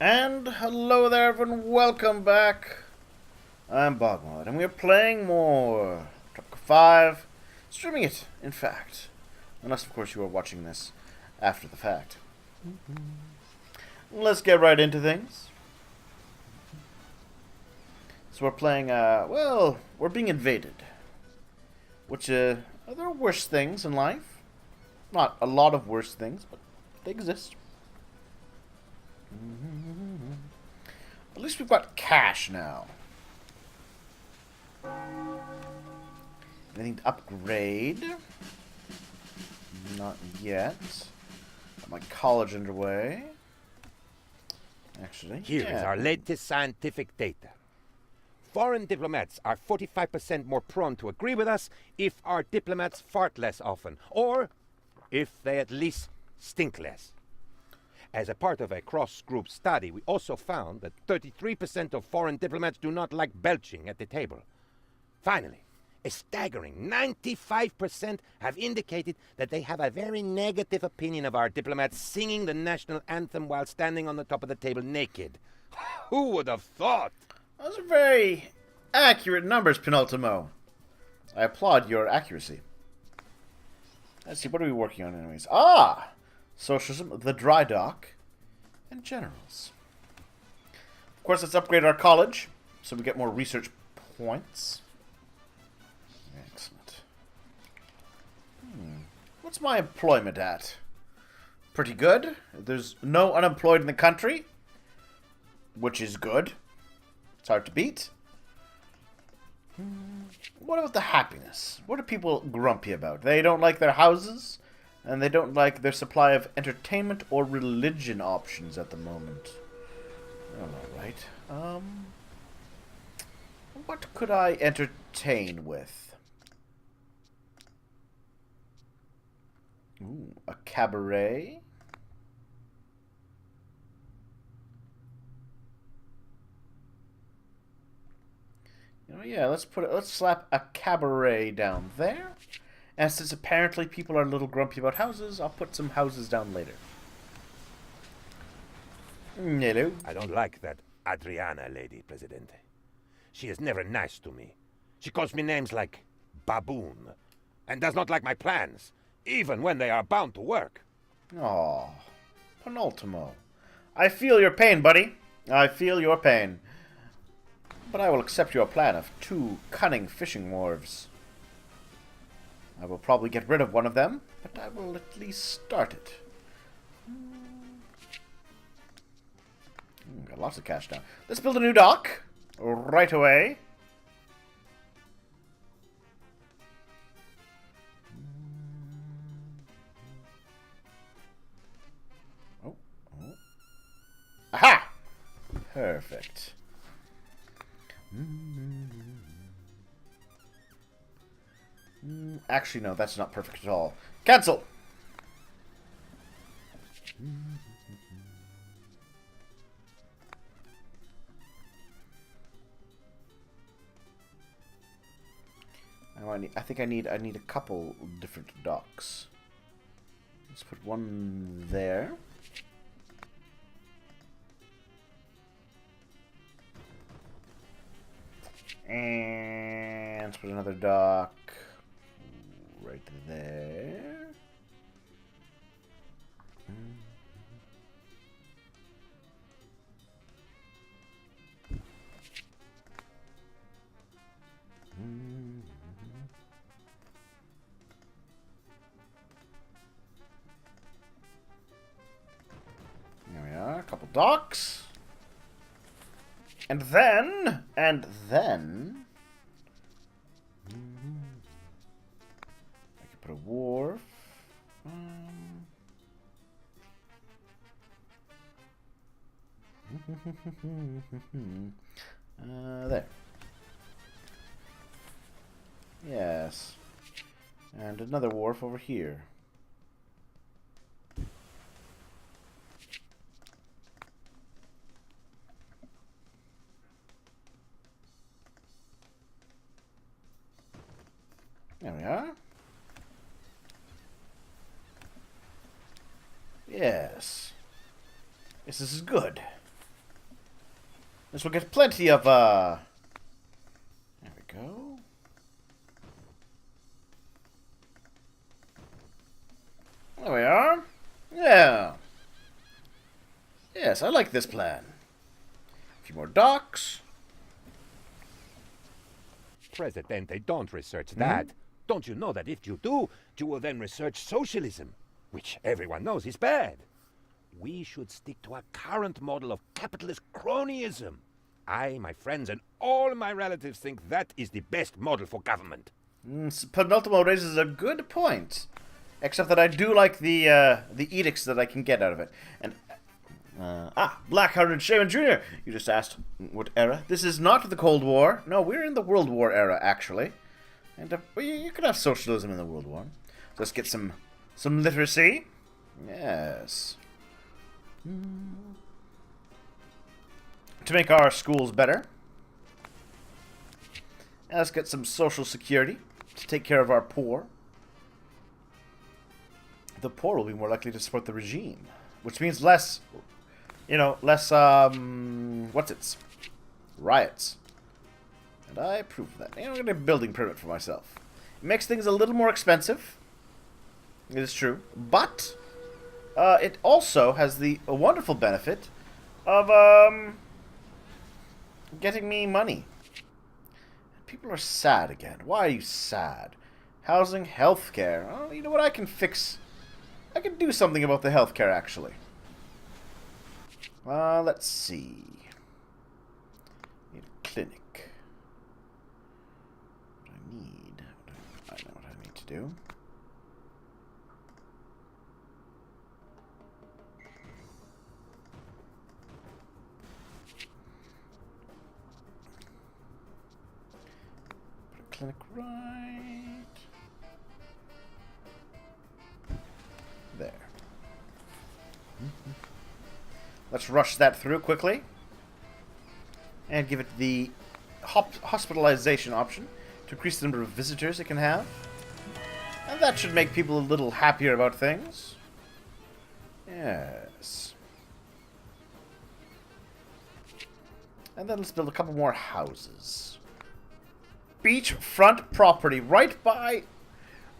And hello there everyone, welcome back. I'm BogMod, and we're playing more Tropico 5. Streaming it, in fact. Unless, of course, you are watching this after the fact. Let's get right into things. So we're playing, well, we're being invaded. Which, there are worse things in life. Not a lot of worse things, but they exist. At least we've got cash now. Anything to upgrade? Not yet. Got my college underway. Actually, Here is our latest scientific data. Foreign diplomats are 45% more prone to agree with us if our diplomats fart less often, or if they at least stink less. As a part of a cross-group study, we also found that 33% of foreign diplomats do not like belching at the table. Finally, a staggering 95% have indicated that they have a very negative opinion of our diplomats singing the national anthem while standing on the top of the table naked. Who would have thought? Those are very accurate numbers, Penultimo. I applaud your accuracy. Let's see, what are we working on anyways? Ah! Socialism, the dry dock, and generals. Of course, let's upgrade our college so we get more research points. Excellent. What's my employment at? Pretty good. There's no unemployed in the country, which is good. It's hard to beat. What about the happiness? What are people grumpy about? They don't like their houses, and they don't like their supply of entertainment or religion options at the moment. Alright. What could I entertain with? Ooh, a cabaret? Yeah, let's slap a cabaret down there. And since apparently people are a little grumpy about houses, I'll put some houses down later. Hello. I don't like that Adriana lady, Presidente. She is never nice to me. She calls me names like baboon, and does not like my plans, even when they are bound to work. Aw, Penultimo. I feel your pain, buddy. I feel your pain. But I will accept your plan of 2 cunning fishing wharves. I will probably get rid of one of them, but I will at least start it. Got lots of cash now. Let's build a new dock right away. Oh. Aha! Perfect. Actually, no, that's not perfect at all. Cancel! I think I need a couple different docks. Let's put one there. And let's put another dock right there. There we are, a couple docks. And then I could put a wharf. There. Yes. And another wharf over here. There we are. Yes. Yes, this is good. This will get plenty of, There we go. There we are. Yeah. Yes, I like this plan. A few more docks. Presidente, don't research that. Don't you know that if you do, you will then research socialism, which everyone knows is bad. We should stick to our current model of capitalist cronyism. I, my friends, and all my relatives think that is the best model for government. Penultimo raises a good point. Except that I do like the edicts that I can get out of it. And Blackhearted Shaman Jr. You just asked what era? This is not the Cold War. No, we're in the World War era, actually. And you could have socialism in the World War. So let's get some literacy. Yes. To make our schools better. And let's get some social security to take care of our poor. The poor will be more likely to support the regime, which means less, riots. And I approve of that. I'm going to get a building permit for myself. It makes things a little more expensive. It is true. But it also has a wonderful benefit of getting me money. People are sad again. Why are you sad? Housing, healthcare. Oh, you know what? I can fix... I can do something about the healthcare, actually. Let's see. Need a clinic. I know what I need to do. Put a clinic right there. Let's rush that through quickly. And give it the hospitalization option to increase the number of visitors it can have. And that should make people a little happier about things. Yes. And then let's build a couple more houses. Beachfront property right by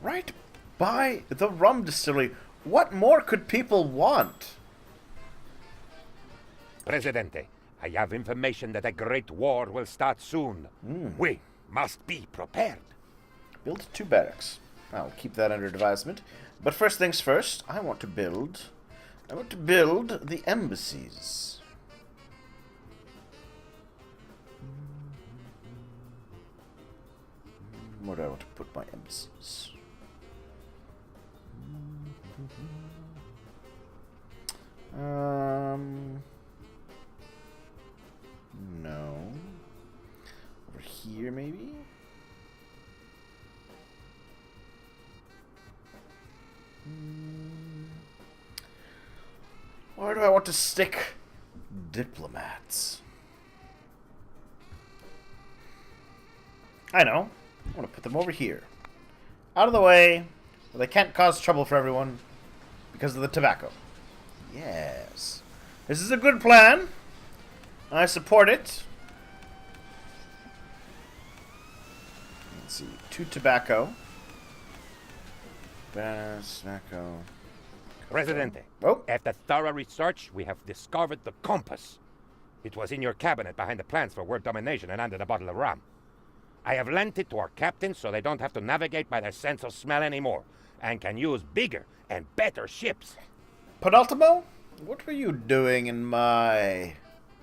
the rum distillery. What more could people want? Presidente, I have information that a great war will start soon. We must be prepared. Build 2 barracks. I'll keep that under advisement. But first things first, I want to build the embassies. Where do I want to put my embassies? No. Over here, maybe? Where do I want to stick diplomats? I know. I want to put them over here. Out of the way, where they can't cause trouble for everyone because of the tobacco. Yes. This is a good plan. I support it. Let's see. 2 tobacco. Bananas, tobacco. Presidente, Oh. after thorough research, we have discovered the compass. It was in your cabinet behind the plans for world domination and under the bottle of rum. I have lent it to our captains so they don't have to navigate by their sense of smell anymore, and can use bigger and better ships. Penultimo, what were you doing in my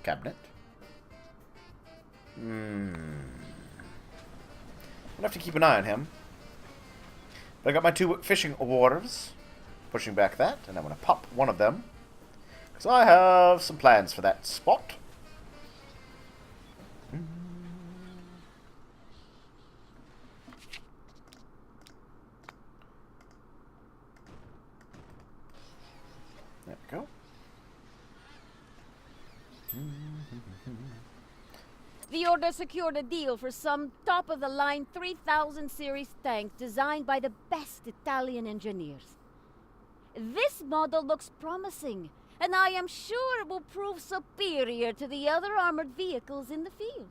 cabinet? I'll have to keep an eye on him. But I got my 2 fishing wharves. Pushing back that, and I'm going to pop one of them. Because I have some plans for that spot. There we go. The Order secured a deal for some top-of-the-line 3000 series tank designed by the best Italian engineers. This model looks promising, and I am sure it will prove superior to the other armored vehicles in the field.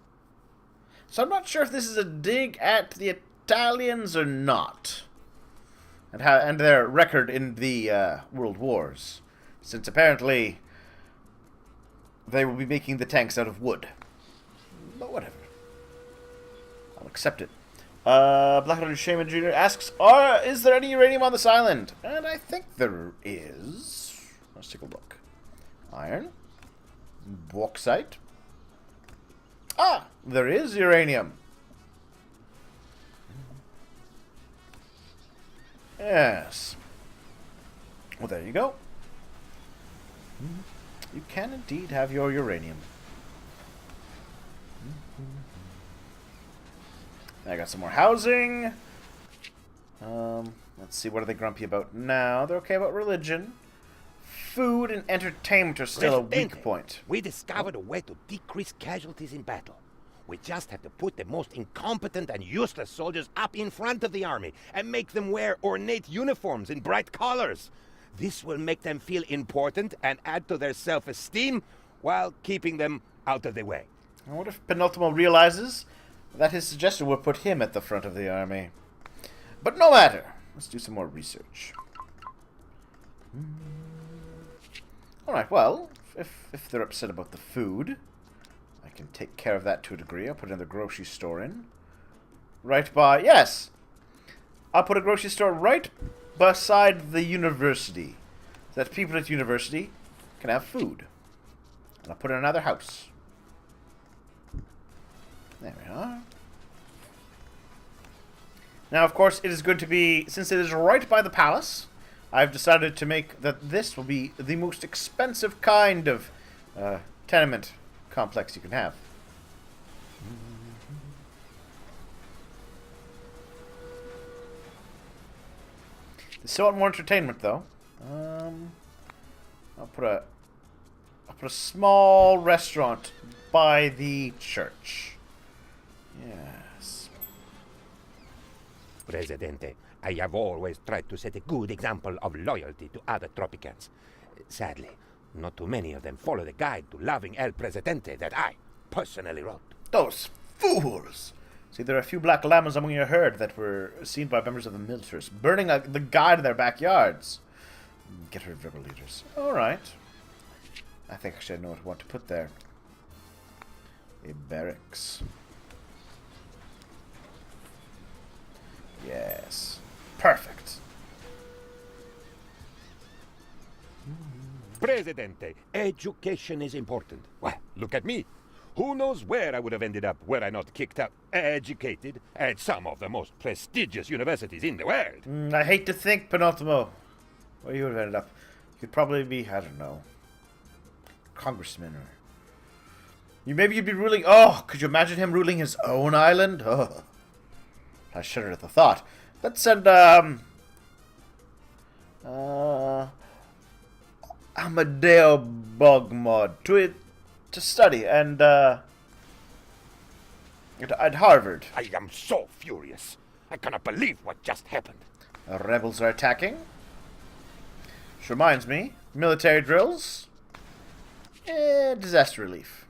So I'm not sure if this is a dig at the Italians or not, and their record in the World Wars, since apparently they will be making the tanks out of wood. But whatever. I'll accept it. Blackhearted Shaman Jr. asks, is there any uranium on this island? And I think there is. Let's take a look. Iron. Bauxite. Ah! There is uranium. Yes. Well, there you go. You can indeed have your uranium. I got some more housing. Let's see, what are they grumpy about now? They're okay about religion. Food and entertainment are still a weak point. We discovered a way to decrease casualties in battle. We just have to put the most incompetent and useless soldiers up in front of the army and make them wear ornate uniforms in bright colors. This will make them feel important and add to their self-esteem while keeping them out of the way. I wonder if Penultimo realizes that his suggestion would put him at the front of the army. But no matter. Let's do some more research. Alright, well, if they're upset about the food, I can take care of that to a degree. I'll put another grocery store in. Right by... Yes! I'll put a grocery store right beside the university, so that people at the university can have food. And I'll put in another house. There we are. Now, of course, it is going to be, since it is right by the palace, I've decided to make that this will be the most expensive kind of tenement complex you can have. They still want more entertainment, though. I'll put a small restaurant by the church. Yes. Presidente, I have always tried to set a good example of loyalty to other Tropicans. Sadly, not too many of them follow the guide to loving El Presidente that I personally wrote. Those fools! See, there are a few black llamas among your herd that were seen by members of the militaries, burning the guide in their backyards. Get rid of rebel leaders. Alright. I think actually I know what to put there. A barracks. Yes. Perfect. Presidente, education is important. Well, look at me. Who knows where I would have ended up were I not kicked out, educated at some of the most prestigious universities in the world. I hate to think, Penultimo, where you would have ended up. You'd probably be, I don't know, congressman or... Maybe you'd be ruling... Oh, could you imagine him ruling his own island? Oh, I shudder at the thought. Let's send, Amadeo BogMod to study and at Harvard. I am so furious. I cannot believe what just happened. Rebels are attacking. Which reminds me, military drills. Disaster relief.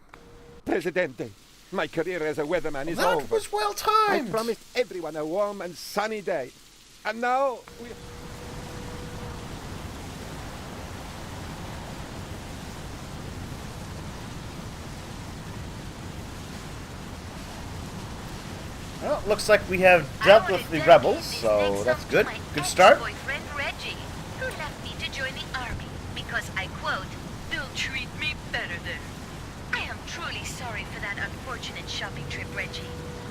Presidente, my career as a weatherman is That over. was well I timed. promised everyone a warm and sunny day. And now we... Well, looks like we have dealt with the rebels, so that's good. Good start. Boyfriend Reggie, who left me to join the army because I quote, "They'll treat me better there." I am truly sorry for that unfortunate shopping trip, Reggie.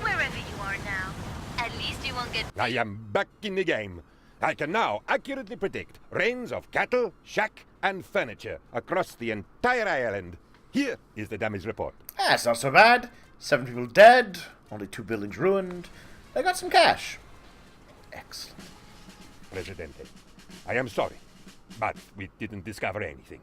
Wherever you are now, at least you won't get. I am back in the game. I can now accurately predict rains of cattle, shack, and furniture across the entire island. Here is the damage report. That's not so bad. 7 people dead. Only 2 buildings ruined. I got some cash. Excellent. Presidente, I am sorry, but we didn't discover anything.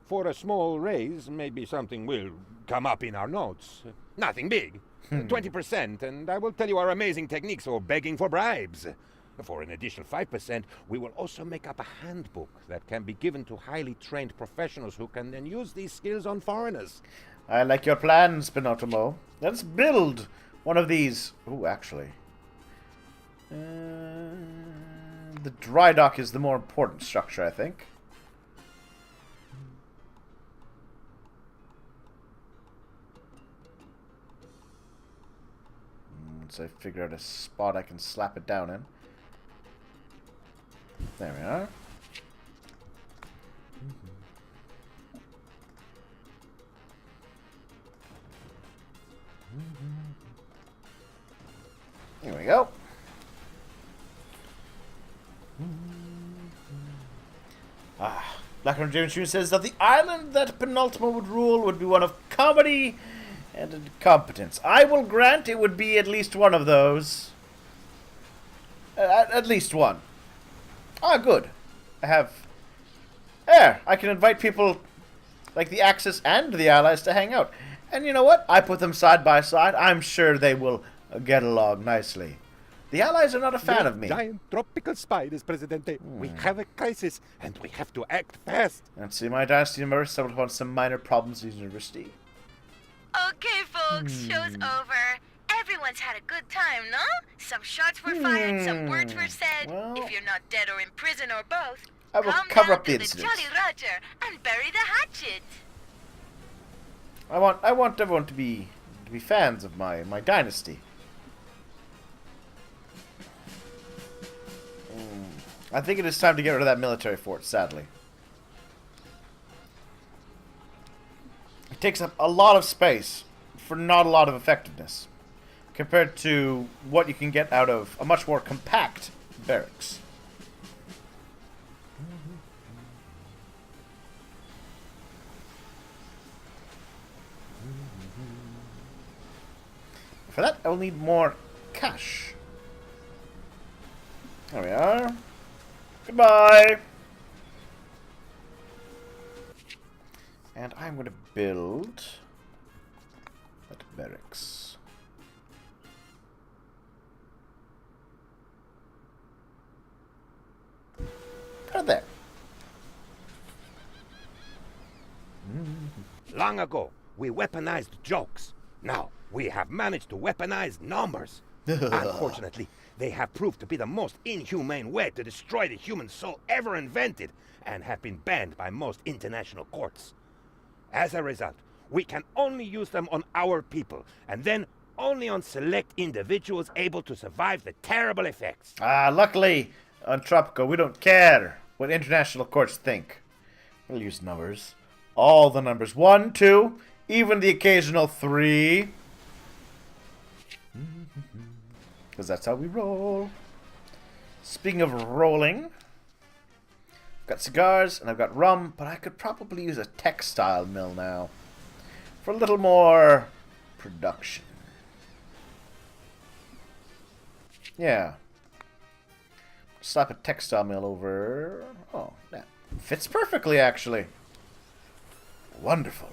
For a small raise, maybe something will come up in our notes. Nothing big. 20%, and I will tell you our amazing techniques for begging for bribes. For an additional 5%, we will also make up a handbook that can be given to highly trained professionals who can then use these skills on foreigners. I like your plans, Penultimo. Let's build one of these. Ooh, actually. The dry dock is the more important structure, I think. Once I figure out a spot I can slap it down in. There we are. Here we go. Blackburn James Jr. says that the island that Penultimo would rule would be one of comedy and incompetence. I will grant it would be at least one of those. At least one. Ah, good. I have... There! I can invite people like the Axis and the Allies to hang out. And you know what? I put them side by side. I'm sure they will get along nicely. The Allies are not a fan of me. Giant tropical spiders, Presidente. We have a crisis, and we have to act fast. And see, my dynasty members stumbled upon some minor problems at the university. Okay, folks, show's over. Everyone's had a good time, no? Some shots were fired, some words were said. Well, if you're not dead or in prison or both, I will come cover down up the to incident. Jolly Roger and bury the hatchet. I want everyone to be fans of my dynasty. I think it is time to get rid of that military fort, sadly. It takes up a lot of space for not a lot of effectiveness, compared to what you can get out of a much more compact barracks. For that, I will need more cash. There we are. Goodbye! And I'm going to build that barracks. Put it there. Long ago, we weaponized jokes. Now, we have managed to weaponize numbers. Unfortunately, they have proved to be the most inhumane way to destroy the human soul ever invented, and have been banned by most international courts. As a result, we can only use them on our people, and then only on select individuals able to survive the terrible effects. Luckily, on Tropico, we don't care what international courts think. We'll use numbers. All the numbers. 1, 2, even the occasional 3. Because that's how we roll. Speaking of rolling, I've got cigars and I've got rum, but I could probably use a textile mill now for a little more production. Yeah. Slap a textile mill over. Oh, that fits perfectly, actually. Wonderful.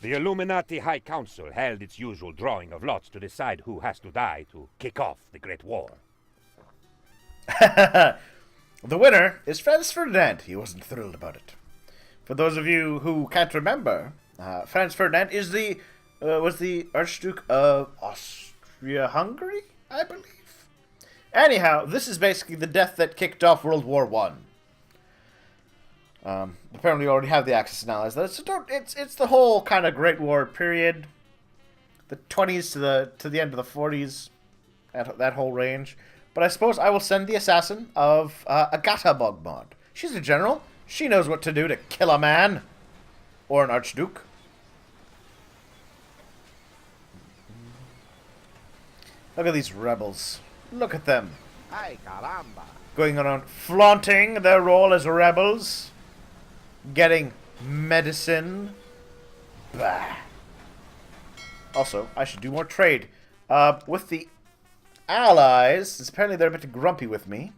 The Illuminati High Council held its usual drawing of lots to decide who has to die to kick off the Great War. The winner is Franz Ferdinand. He wasn't thrilled about it. For those of you who can't remember, Franz Ferdinand is was the Archduke of Austria-Hungary, I believe. Anyhow, this is basically the death that kicked off World War One. Apparently, we already have the Axis and Allies. It's the whole kind of Great War period, the 20s to the end of the 40s, that whole range. But I suppose I will send the assassin of Agata BogMod. She's a general. She knows what to do to kill a man or an archduke. Look at these rebels. Look at them. Ay, caramba. Going around flaunting their role as rebels. Getting medicine. Bah. Also, I should do more trade. With the Allies, since apparently they're a bit grumpy with me.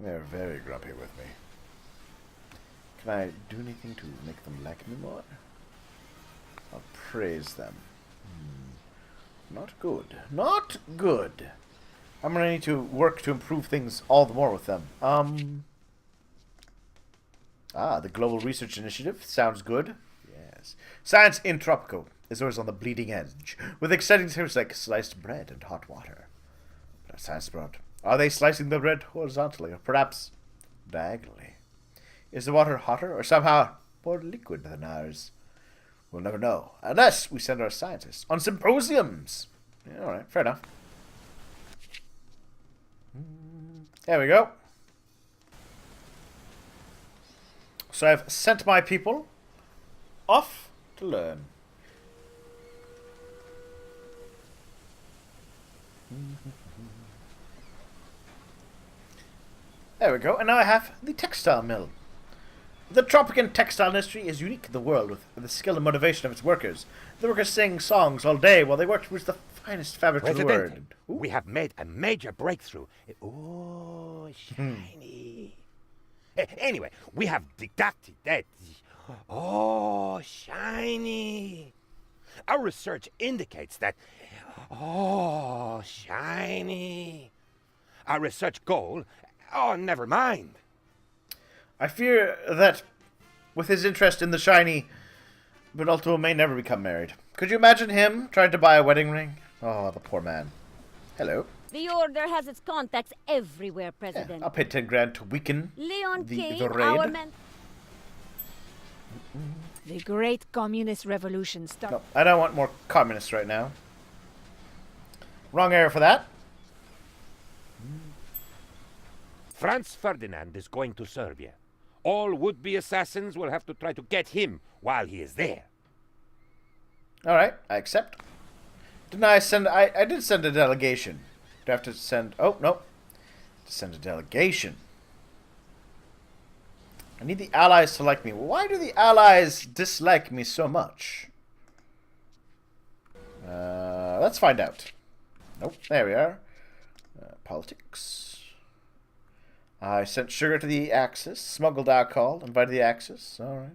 They're very grumpy with me. Can I do anything to make them like me more? I'll praise them. Not good. Not good. I'm gonna need to work to improve things all the more with them. The Global Research Initiative. Sounds good. Yes. Science in Tropico is always on the bleeding edge, with exciting things like sliced bread and hot water. But science abroad. Are they slicing the bread horizontally, or perhaps diagonally? Is the water hotter, or somehow more liquid than ours? We'll never know, unless we send our scientists on symposiums. Yeah, alright, fair enough. There we go. So I've sent my people off to learn. There we go, and now I have the textile mill. The Tropican textile industry is unique in the world with the skill and motivation of its workers. The workers sing songs all day while they work to produce the finest fabric in the world. We have made a major breakthrough. Oh, shiny. Anyway, we have deducted that. Oh, shiny. Our research indicates that. Oh, shiny. Our research goal. Oh, never mind. I fear that, with his interest in the shiny, Benalto may never become married. Could you imagine him trying to buy a wedding ring? Oh, the poor man. Hello. The Order has its contacts everywhere, President. Yeah, I'll pay 10 grand to weaken Leon the King, raid. our man... The great communist revolution started. No, I don't want more communists right now. Wrong area for that. Franz Ferdinand is going to Serbia. All would-be assassins will have to try to get him while he is there. Alright, I accept. Didn't I send... I did send a delegation. Do I have to send... Oh, no. To send a delegation. I need the allies to like me. Why do the allies dislike me so much? Let's find out. Nope, there we are. Politics. I sent sugar to the Axis, smuggled alcohol, invited the Axis. Alright.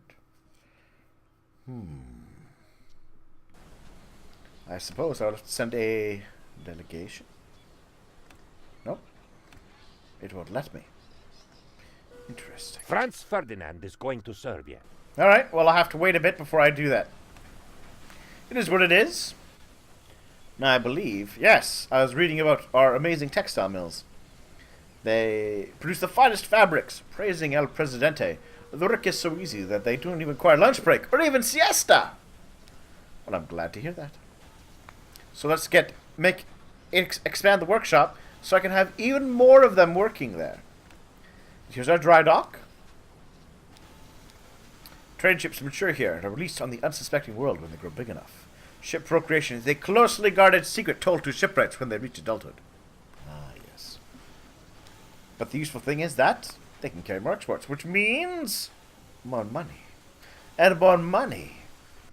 I suppose I would have to send a delegation. Nope. It won't let me. Interesting. Franz Ferdinand is going to Serbia. Alright, well I'll have to wait a bit before I do that. It is what it is. Now I believe, yes, I was reading about our amazing textile mills. They produce the finest fabrics, praising El Presidente. The work is so easy that they don't even require lunch break, or even siesta! Well, I'm glad to hear that. So let's expand the workshop, so I can have even more of them working there. Here's our dry dock. Trade ships mature here and are released on the unsuspecting world when they grow big enough. Ship procreation is a closely guarded secret told to shipwrights when they reach adulthood. Ah, yes. But the useful thing is that they can carry more exports, which means more money. And more money.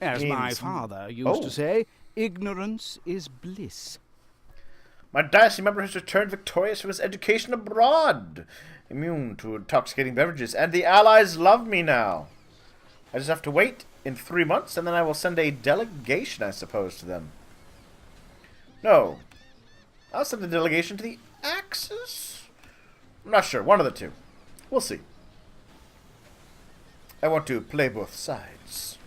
As my means... father used to say, ignorance is bliss. My dynasty member has returned victorious from his education abroad, immune to intoxicating beverages, and the allies love me now. I just have to wait in 3 months, and then I will send a delegation, I suppose, to them. No. I'll send a delegation to the Axis? I'm not sure. One of the two. We'll see. I want to play both sides.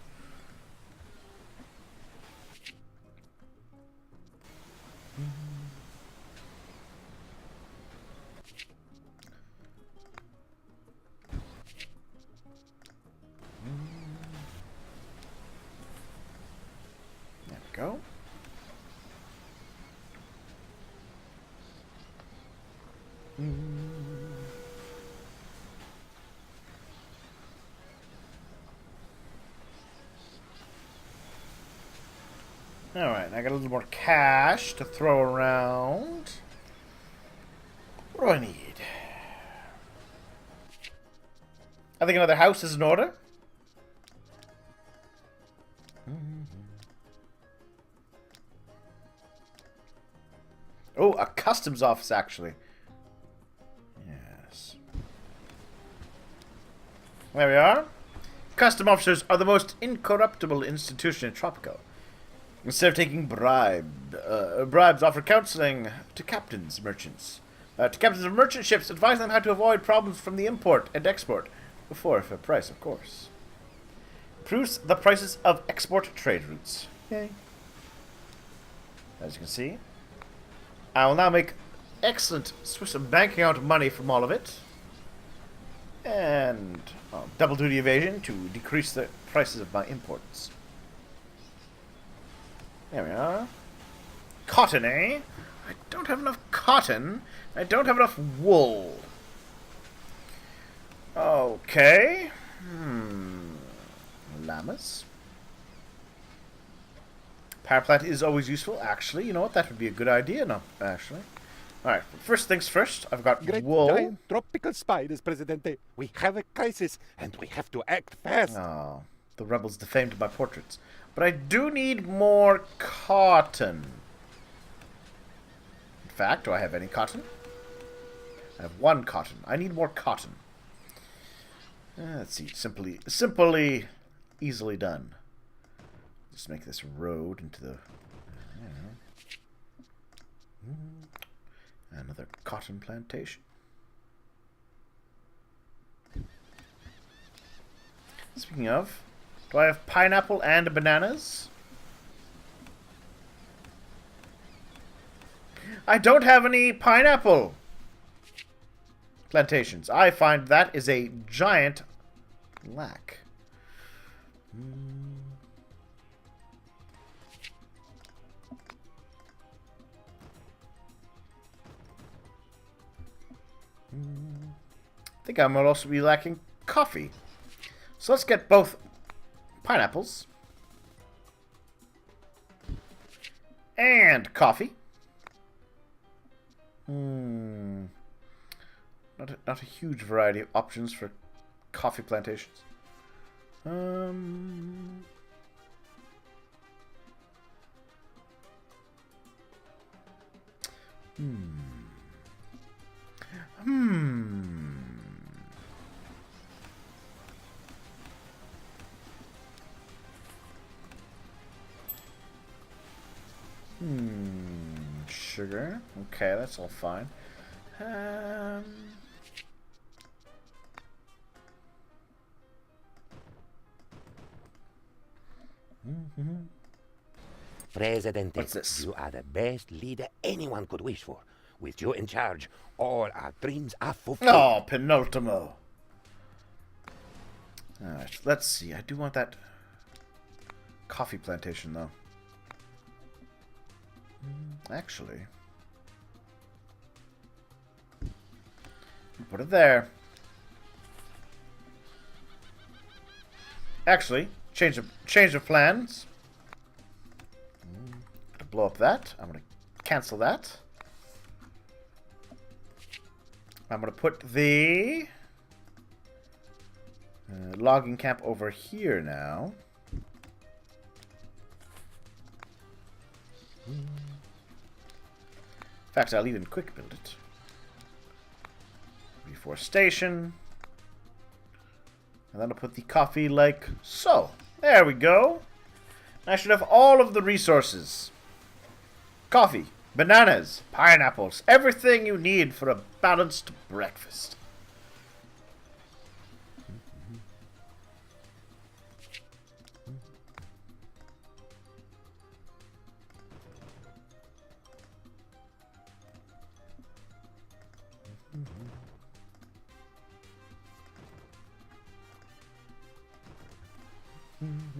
There we go. Alright, I got a little more cash to throw around. What do I need? I think another house is in order. Oh, a customs office, actually. Yes. There we are. Custom officers are the most incorruptible institution in Tropico. Instead of taking bribes offer counseling to captains, merchants. To captains of merchant ships, advise them how to avoid problems from the import and export. Before a fair price, of course. Improves the prices of export trade routes. Yay. As you can see, I will now make excellent Swiss bank account money from all of it. And double duty evasion to decrease the prices of my imports. There we are. Cotton, eh? I don't have enough cotton. I don't have enough wool. Okay. Llamas. Power plant is always useful. Actually, you know what? That would be a good idea. No, actually. Alright, first things first. I've got Great wool. giant tropical spiders, Presidente. We have a crisis, and we have to act fast. Oh, the rebels defamed my portraits. But I do need more cotton. In fact, do I have any cotton? I have 1 cotton. I need more cotton. Let's see. Simply, easily done. Just make this road into the... Another cotton plantation. Speaking of, do I have pineapple and bananas? I don't have any pineapple plantations. I find that is a giant lack. I think I might also be lacking coffee. So let's get both pineapples and coffee. Not a huge variety of options for coffee plantations. Sugar. Okay, that's all fine. Presidente, What's this? you are the best leader anyone could wish for. With you in charge, all our dreams are fulfilled. Oh, penultimo. Alright, let's see. I do want that coffee plantation, though. Actually, put it there. Actually, change of plans. Gonna blow up that. I'm gonna cancel that. I'm gonna put the logging camp over here now. In fact, I'll even quick build it. Reforestation. And then I'll put the coffee like so. There we go. I should have all of the resources. Coffee, bananas, pineapples, everything you need for a balanced breakfast.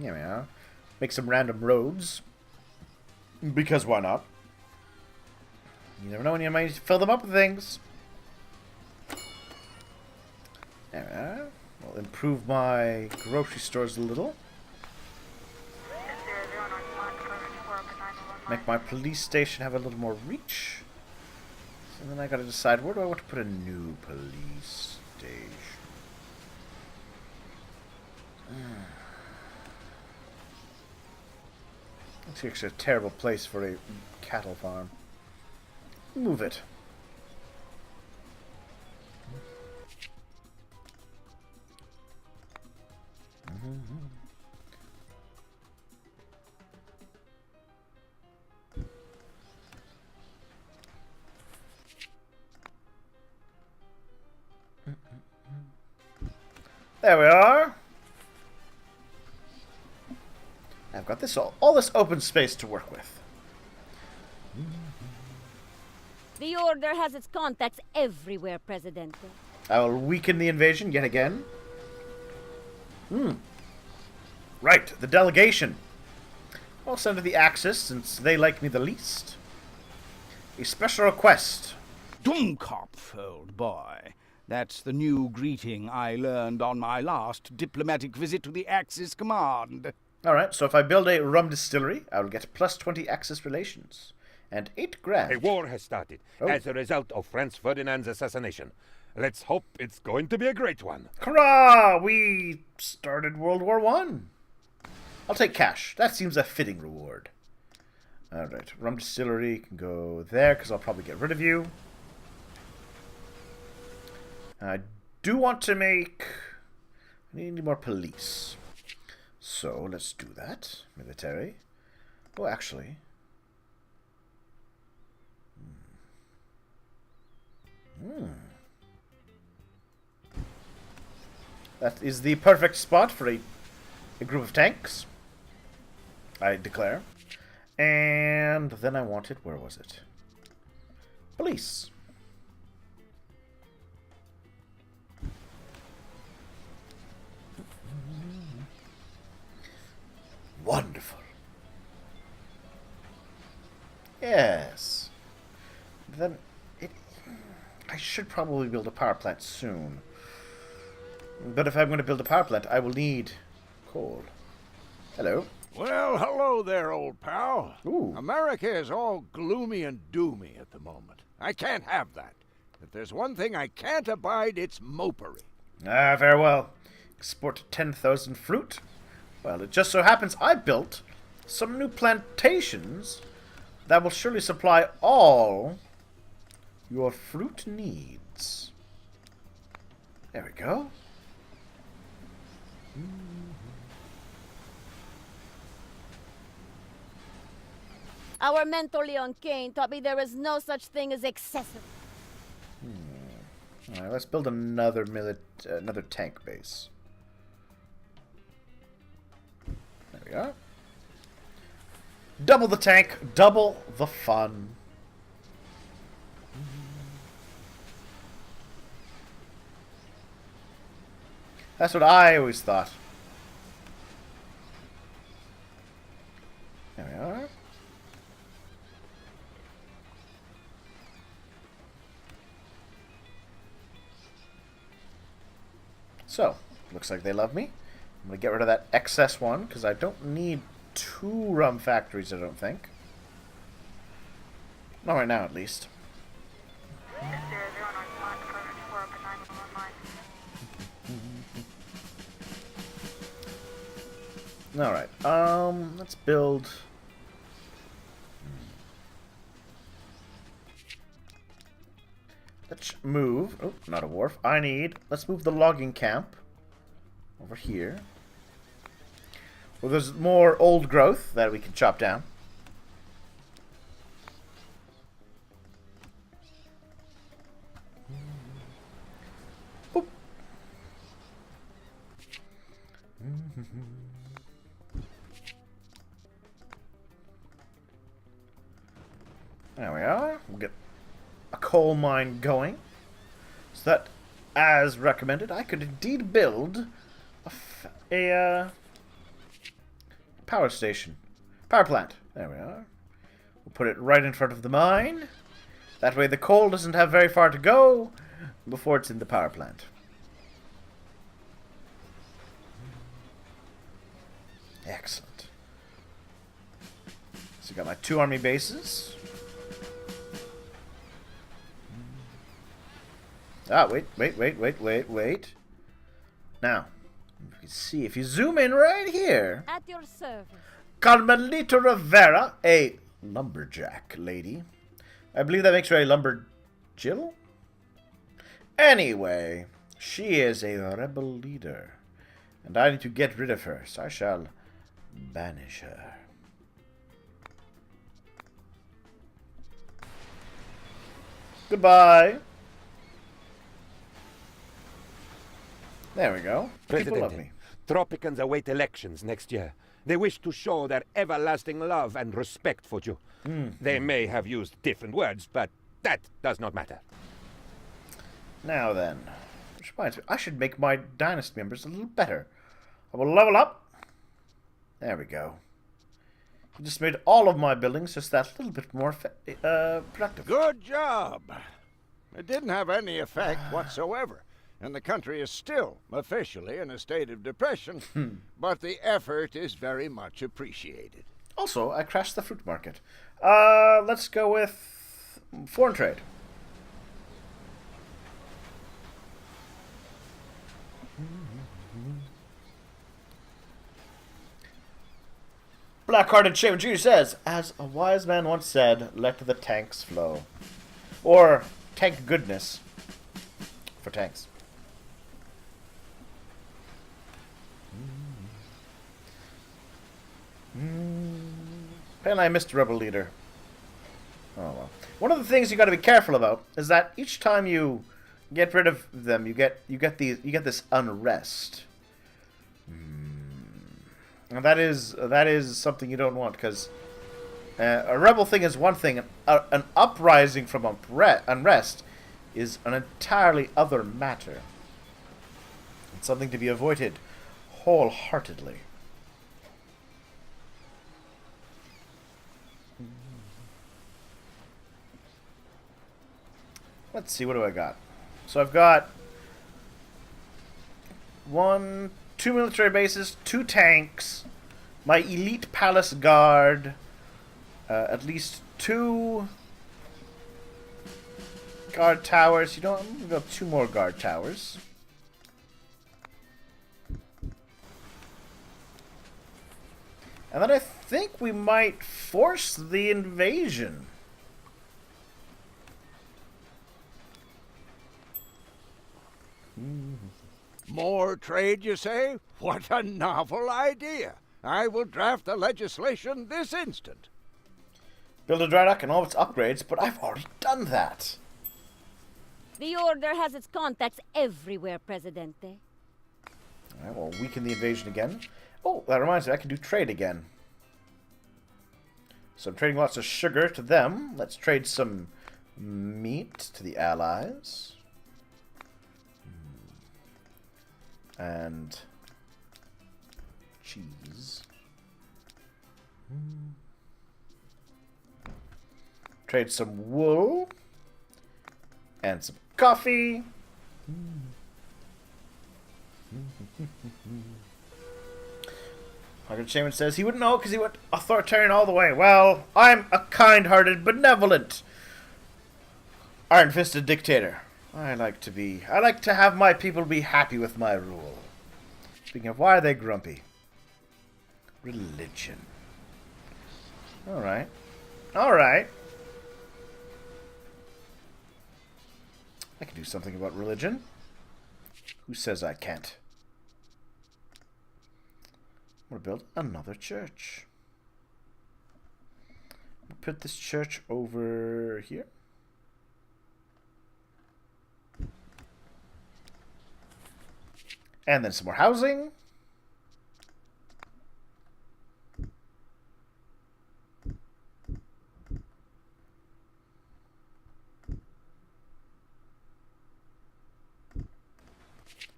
Here we are. Make some random roads. Because why not? You never know when you might fill them up with things. There we are. We'll improve my grocery stores a little. Make my police station have a little more reach. And then I gotta decide, where do I want to put a new police station? It's actually a terrible place for a cattle farm. Move it. There we are. I've got this all this open space to work with. The Order has its contacts everywhere, Presidente. I will weaken the invasion yet again. Right, the delegation. I'll send to the Axis since they like me the least. A special request. Dummkopf, old boy. That's the new greeting I learned on my last diplomatic visit to the Axis Command. Alright, so if I build a rum distillery, I will get plus 20 Axis relations. And 8 grand. A war has started as a result of Franz Ferdinand's assassination. Let's hope it's going to be a great one. Hurrah! We started World War I. I'll take cash. That seems a fitting reward. Alright, rum distillery can go there because I'll probably get rid of you. I do want to make... I need more police. So, let's do that. Military. Oh, actually... That is the perfect spot for a group of tanks, I declare. And then I wanted, where was it? Police. Wonderful. Yes. Then I should probably build a power plant soon. But if I'm going to build a power plant, I will need coal. Hello. Well, hello there, old pal. Ooh. America is all gloomy and doomy at the moment. I can't have that. If there's one thing I can't abide, it's mopery. Ah, very well. Export 10,000 fruit. Well, it just so happens I built some new plantations that will surely supply all your fruit needs. There we go. Our mentor Leon Kane taught me there is no such thing as excessive. Alright, let's build another another tank base. There we are. Double the tank, double the fun. That's what I always thought. There we are. So, looks like they love me. I'm going to get rid of that excess one, because I don't need 2 rum factories, I don't think. Not right now, at least. Alright, let's build... Let's move... Oh, not a wharf. Let's move the logging camp over here. Well, there's more old growth that we can chop down. Boop. There we are. We'll get a coal mine going. So that, as recommended, I could indeed build a power station. Power plant. There we are. We'll put it right in front of the mine. That way the coal doesn't have very far to go before it's in the power plant. Excellent. So got my 2 army bases. Ah, wait. Now, you can see, if you zoom in right here, At your service. Carmelita Rivera, a lumberjack lady. I believe that makes her a lumberjill? Anyway, she is a rebel leader. And I need to get rid of her, so I shall banish her. Goodbye. There we go. People love me. Tropicans await elections next year. They wish to show their everlasting love and respect for you. They may have used different words, but that does not matter. Now then, which reminds me, I should make my dynasty members a little better. I will level up. There we go. I just made all of my buildings just that little bit more productive. Good job. It didn't have any effect whatsoever, and the country is still officially in a state of depression, but the effort is very much appreciated. Also, I crashed the fruit market. Let's go with foreign trade. Black-hearted Shaman Jr. says, as a wise man once said, let the tanks flow. Or tank goodness for tanks. Apparently I missed Rebel Leader. Oh well. One of the things you got to be careful about is that each time you get rid of them, you get this unrest. And that is something you don't want, because a rebel thing is one thing, an uprising from unrest is an entirely other matter. It's something to be avoided wholeheartedly. Let's see, what do I got? So I've got 2 military bases, 2 tanks, my elite palace guard, at least 2 guard towers. You know, I'm gonna build 2 more guard towers. And then I think we might force the invasion. More trade, you say? What a novel idea! I will draft the legislation this instant. Build a dry dock and all its upgrades, but I've already done that. The Order has its contacts everywhere, Presidente. Alright, well, weaken the invasion again. Oh, that reminds me, I can do trade again. So I'm trading lots of sugar to them. Let's trade some meat to the Allies. And cheese. Trade some wool. And some coffee. Margaret Shaman says he wouldn't know because he went authoritarian all the way. Well, I'm a kind-hearted, benevolent, iron-fisted dictator. I like to have my people be happy with my rule. Speaking of, why are they grumpy? Religion. Alright. Alright. I can do something about religion. Who says I can't? I'm going to build another church. Put this church over here. And then some more housing.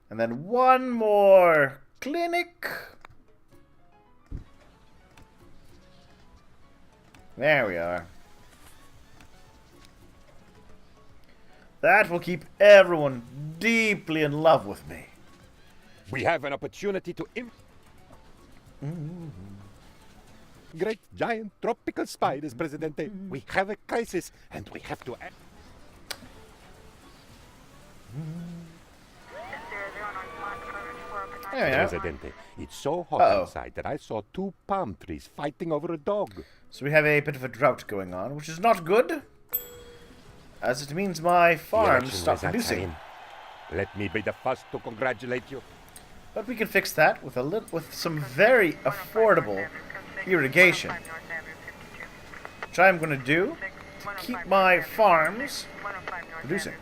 And then one more clinic. There we are. That will keep everyone deeply in love with me. We have an opportunity to Great giant tropical spiders, Presidente. We have a crisis, and we have to act. There we are. Presidente, it's so hot outside that I saw 2 palm trees fighting over a dog. So we have a bit of a drought going on, which is not good, as it means my farms stop producing. Let me be the first to congratulate you. But we can fix that with some very affordable irrigation. Which I'm going to do to keep my farms producing.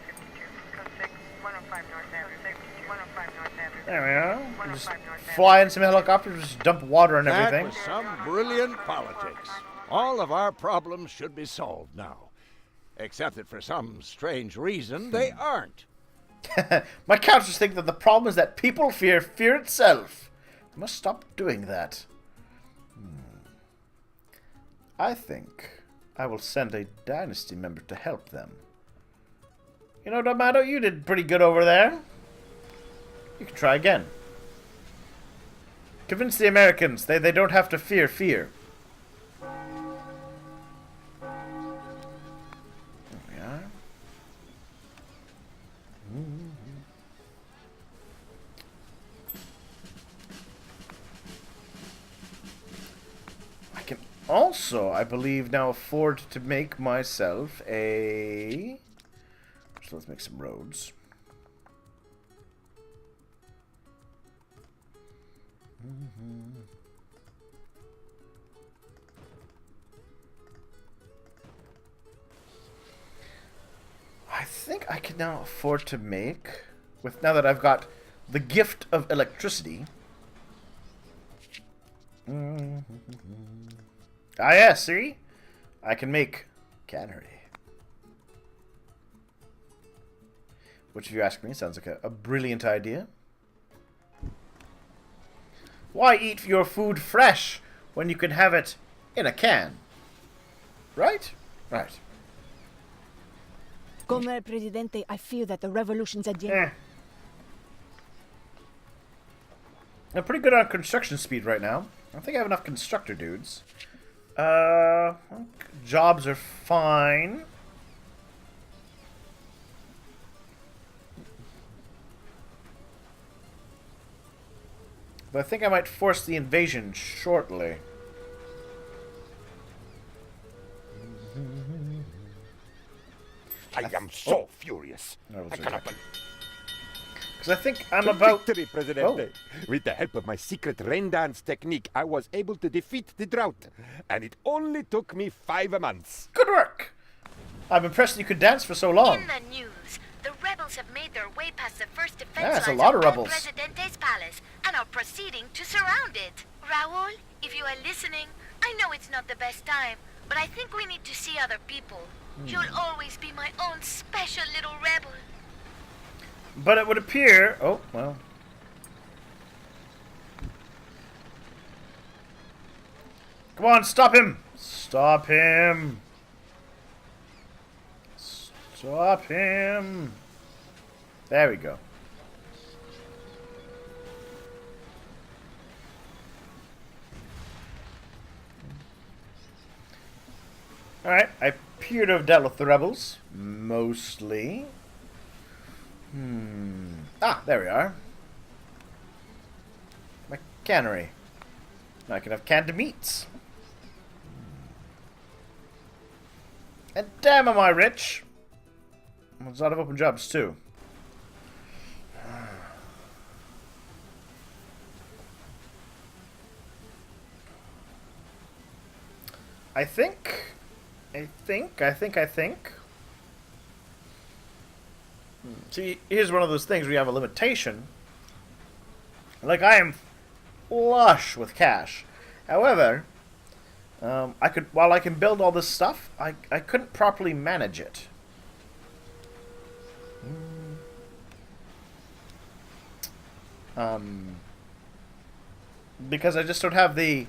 There we are. We'll just fly in some helicopters, just dump water and everything. That was some brilliant politics. All of our problems should be solved now. Except that for some strange reason, they aren't. My counters think that the problem is that people fear fear itself. I must stop doing that. I think I will send a dynasty member to help them. You know, D'Amato, you did pretty good over there. You can try again. Convince the Americans they don't have to fear fear. There we are. I can also, I believe, now afford to make myself a... So let's make some roads. I think I can now afford to make, now that I've got the gift of electricity. Ah, yeah, see? I can make cannery. Which, if you ask me, sounds like a brilliant idea. Why eat your food fresh when you can have it in a can? Right? Right. Come, Presidente, I feel that the revolution's a game. I'm pretty good on construction speed right now. I think I have enough constructor dudes. Jobs are fine. But I think I might force the invasion shortly. I am so furious. I cannot Because I think I'm about... Victory, Presidente. With the help of my secret rain dance technique, I was able to defeat the drought. And it only took me 5 months. Good work! I'm impressed you could dance for so long. In the news, the rebels have made their way past the first defense Yeah, it's a lines lot of El rebels. Presidente's palace and are proceeding to surround it. Raul, if you are listening, I know it's not the best time, but I think we need to see other people. You'll always be my own special little rebel. But it would appear... Oh, well. Come on, stop him! Stop him! Stop him! There we go. Alright, I appear to have dealt with the rebels. Mostly. Ah, there we are. My cannery. Now I can have canned meats. And damn, am I rich! There's a lot of open jobs, too. I think. See, here's one of those things where you have a limitation. Like, I am flush with cash. However, while I can build all this stuff, I couldn't properly manage it. Because I just don't have the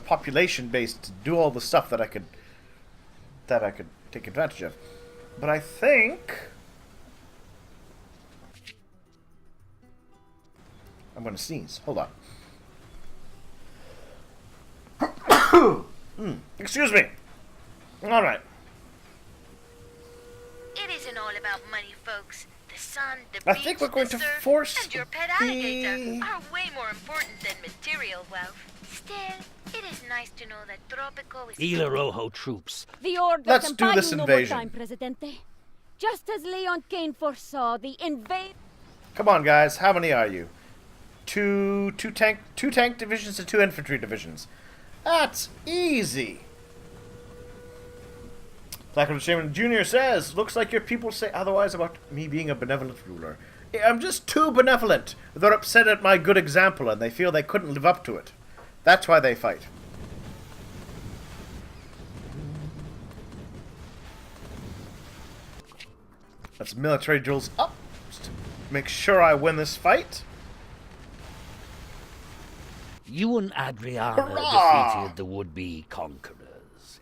population base to do all the stuff that I could take advantage of. But I think I'm going to sneeze. Hold on. Excuse me. All right. It isn't all about money, folks. The sun, the I beach, think we're going the to surf, force and your pet alligator are way more important than material wealth. Still, it is nice to know that Tropico is... Ila Rojo troops. The order Let's can do buy this you no invasion. more time, Presidente. Just as Leon Kane foresaw, the invade... Come on, guys. How many are you? Two tank divisions and 2 infantry divisions. That's easy. Blackwood Shaman Jr. says, looks like your people say otherwise about me being a benevolent ruler. I'm just too benevolent. They're upset at my good example and they feel they couldn't live up to it. That's why they fight. Let's military drills up. Just to make sure I win this fight. You and Adriana Hurrah! defeated the would-be conquerors.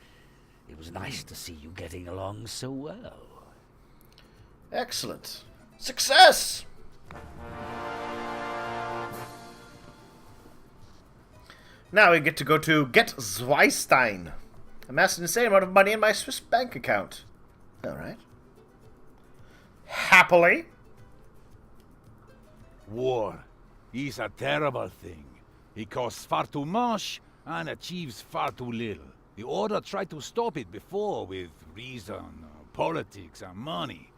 It was nice to see you getting along so well. Excellent. Success! Now we get to go to Get Zweistein. Amassed an insane amount of money in my Swiss bank account. Alright. Happily. War is a terrible thing. It costs far too much and achieves far too little. The Order tried to stop it before with reason, politics, and money,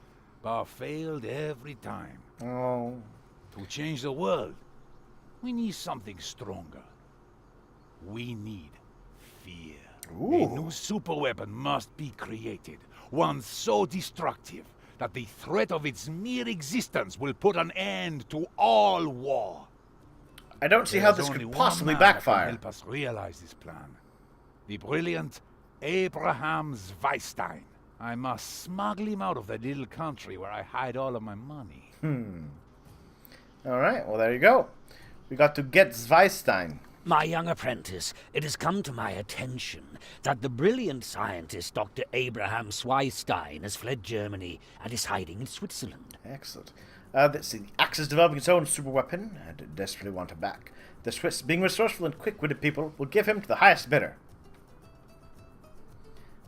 but failed every time. Oh. To change the world, we need something stronger. We need fear. Ooh. A new superweapon must be created, one so destructive that the threat of its mere existence will put an end to all war. I don't see how this There's could only possibly one man that backfire. can help us realize this plan. The brilliant Abraham Zweistein. I must smuggle him out of the little country where I hide all of my money. Alright, well there you go. We got to Get Zweistein. My young apprentice, it has come to my attention that the brilliant scientist Dr. Abraham Zweistein has fled Germany and is hiding in Switzerland. Excellent. Let's see. The Axe is developing its own super weapon and desperately want him back. The Swiss, being resourceful and quick-witted people, will give him to the highest bidder.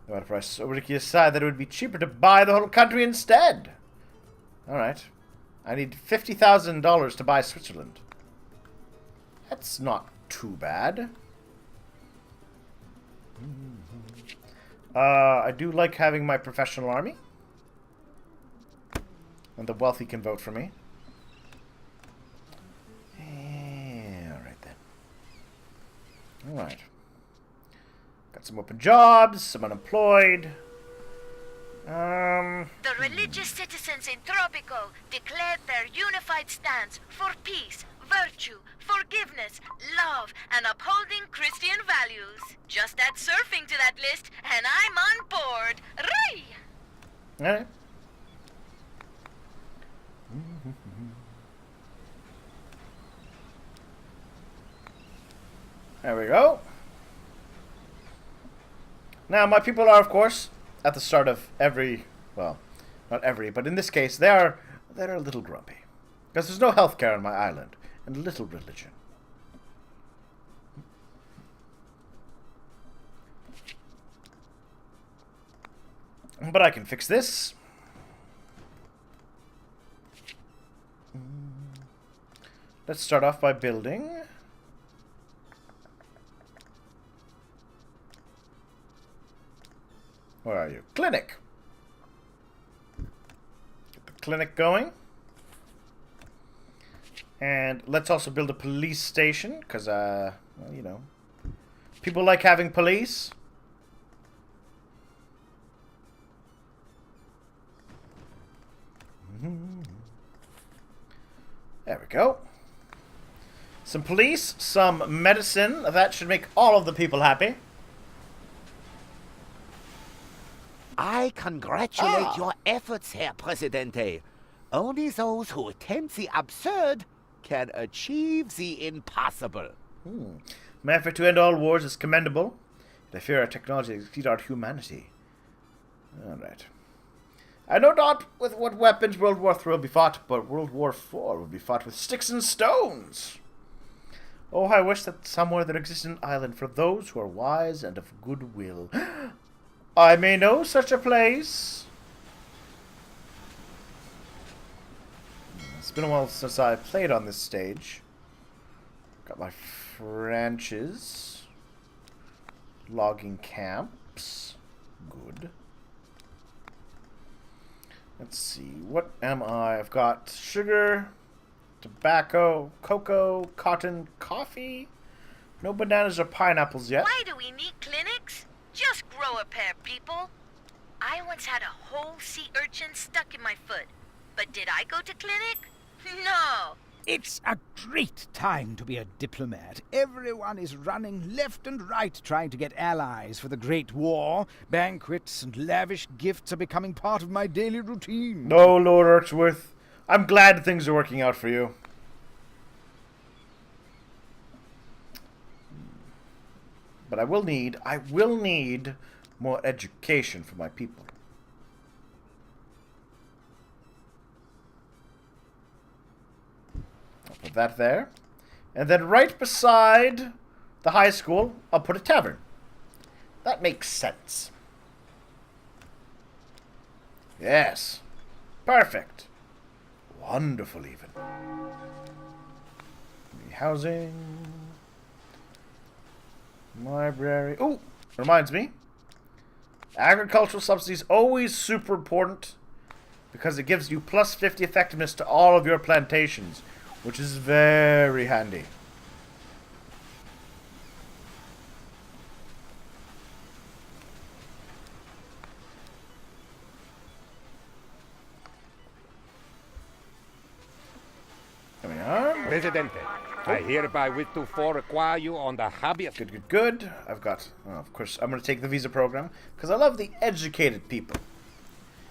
No matter price so ridiculous aside that it would be cheaper to buy the whole country instead. Alright. I need $50,000 to buy Switzerland. That's not too bad. I do like having my professional army. And the wealthy can vote for me. Alright then. Alright. Got some open jobs, some unemployed. The religious citizens in Tropico declared their unified stance for peace, virtue, forgiveness, love, and upholding Christian values. Just add surfing to that list, and I'm on board. Ray! Alright. There we go. Now, my people are, of course, at the start of every, well, not every, but in this case, they're a little grumpy. Because there's no healthcare on my island, and little religion. But I can fix this. Let's start off by building. Where are you? Clinic! Get the clinic going. And let's also build a police station, because, well, you know, people like having police. There we go. Some police, some medicine. That should make all of the people happy. I congratulate your efforts, Herr Presidente. Only those who attempt the absurd can achieve the impossible. My effort to end all wars is commendable. Yet I fear our technology exceeds our humanity. Alright. I know not with what weapons World War III will be fought, but World War IV will be fought with sticks and stones. Oh, I wish that somewhere there existed an island for those who are wise and of good will. I may know such a place. It's been a while since I played on this stage. Got my branches. Logging camps. Good. Let's see. What am I? I've got sugar. tobacco, cocoa, cotton, coffee. No bananas or pineapples yet. Why do we need clinics? Just grow a pair, people. I once had a whole sea urchin stuck in my foot. But did I go to clinic? No. It's a great time to be a diplomat. Everyone is running left and right trying to get allies for the Great War. Banquets and lavish gifts are becoming part of my daily routine. No, Lord Archworth. I'm glad things are working out for you. But I will need more education for my people. I'll put that there. And then right beside the high school, I'll put a tavern. That makes sense. Yes. Perfect. Wonderful, even. Housing. Library. Oh, reminds me. Agricultural subsidies always super important because it gives you plus 50 effectiveness to all of your plantations, which is very handy. There we are. Presidente, I hereby wish to require you on the habeas. Good. I've got, of course, I'm going to take the visa program because I love the educated people.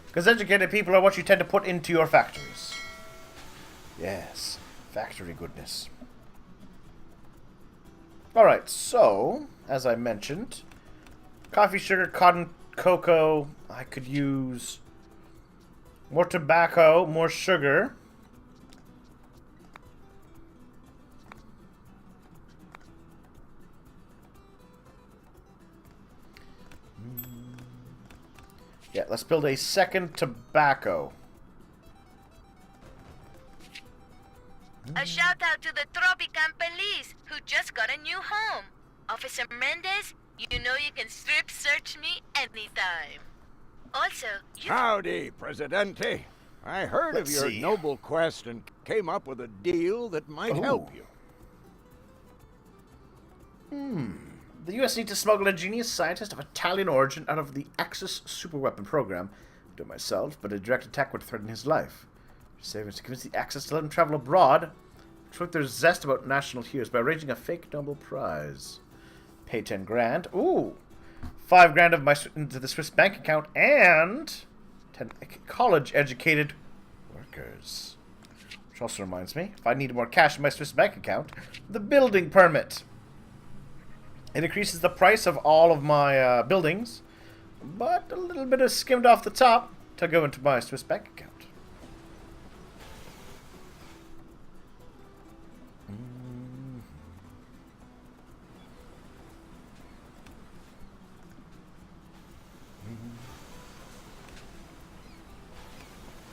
Because educated people are what you tend to put into your factories. Yes, factory goodness. Alright, so, as I mentioned, coffee, sugar, cotton, cocoa. I could use more tobacco, more sugar. Yeah, let's build a second tobacco. A shout out to the Tropican police who just got a new home. Officer Mendez, you know you can strip search me anytime. Also, you... Howdy, Presidente. I heard Let's of your see. noble quest and came up with a deal that might help you. The U.S. needs to smuggle a genius scientist of Italian origin out of the Axis superweapon program. Do it myself, but a direct attack would threaten his life. Savings to convince the Axis to let him travel abroad. Show their zest about national heroes by arranging a fake Nobel Prize. Pay 10 grand. Ooh! 5 grand of my into the Swiss bank account and 10 college-educated workers. Which also reminds me, if I need more cash in my Swiss bank account, the building permit. It increases the price of all of my buildings, but a little bit is skimmed off the top to go into my Swiss bank account.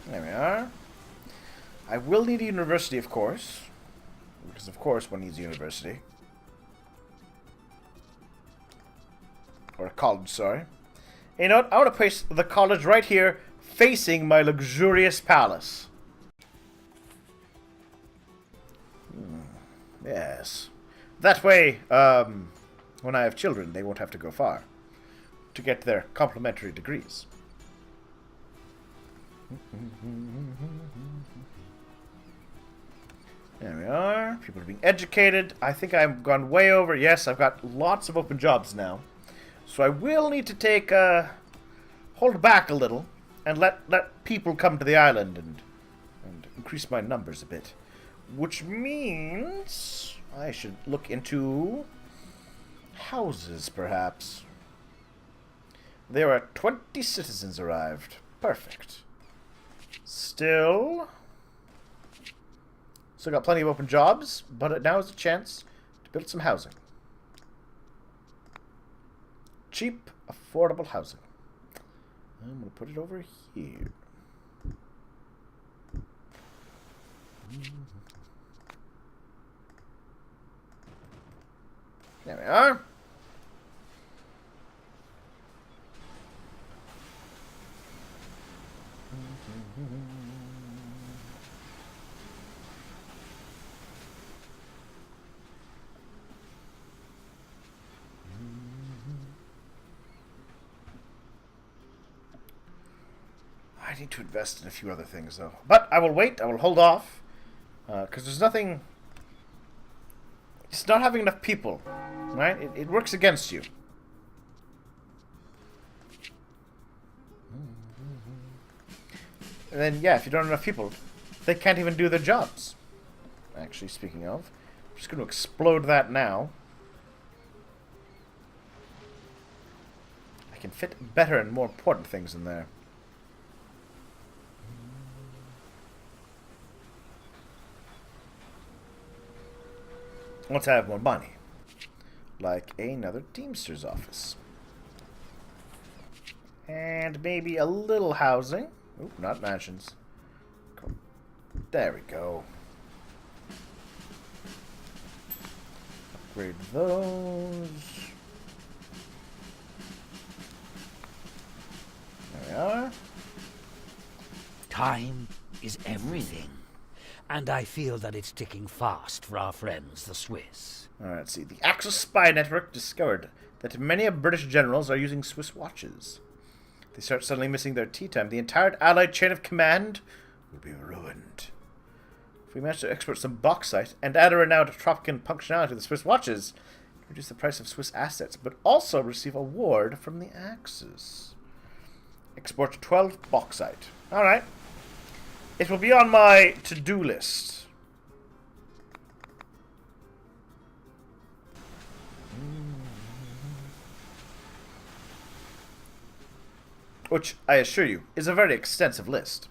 There we are. I will need a university, of course. Because, of course, one needs a university. Or a college, sorry. You know what? I want to place the college right here, facing my luxurious palace. Yes. That way, when I have children, they won't have to go far to get their complimentary degrees. There we are. People are being educated. I think I've gone way over. Yes, I've got lots of open jobs now. So I will need to take, hold back a little and let people come to the island and increase my numbers a bit. Which means I should look into houses, perhaps. There are 20 citizens arrived. Perfect. Still got plenty of open jobs, but now is a chance to build some housing. Cheap, affordable housing. I'm going to put it over here. There we are. I need to invest in a few other things, though. But I will wait. I will hold off. Because there's nothing... It's not having enough people. Right? It works against you. And then, yeah, if you don't have enough people, they can't even do their jobs. Actually, speaking of, I'm just going to explode that now. I can fit better and more important things in there. Once I have more money. Like another Teamster's office. And maybe a little housing. Oop, not mansions. There we go. Upgrade those. There we are. Time is everything. And I feel that it's ticking fast for our friends, the Swiss. Alright, let's see. The Axis spy network discovered that many of British generals are using Swiss watches. They start suddenly missing their tea time. The entire Allied chain of command will be ruined. If we manage to export some bauxite and add a renowned Tropican functionality to the Swiss watches, reduce the price of Swiss assets, but also receive a award from the Axis. Export 12 bauxite. Alright. It will be on my to-do list. Which, I assure you, is a very extensive list.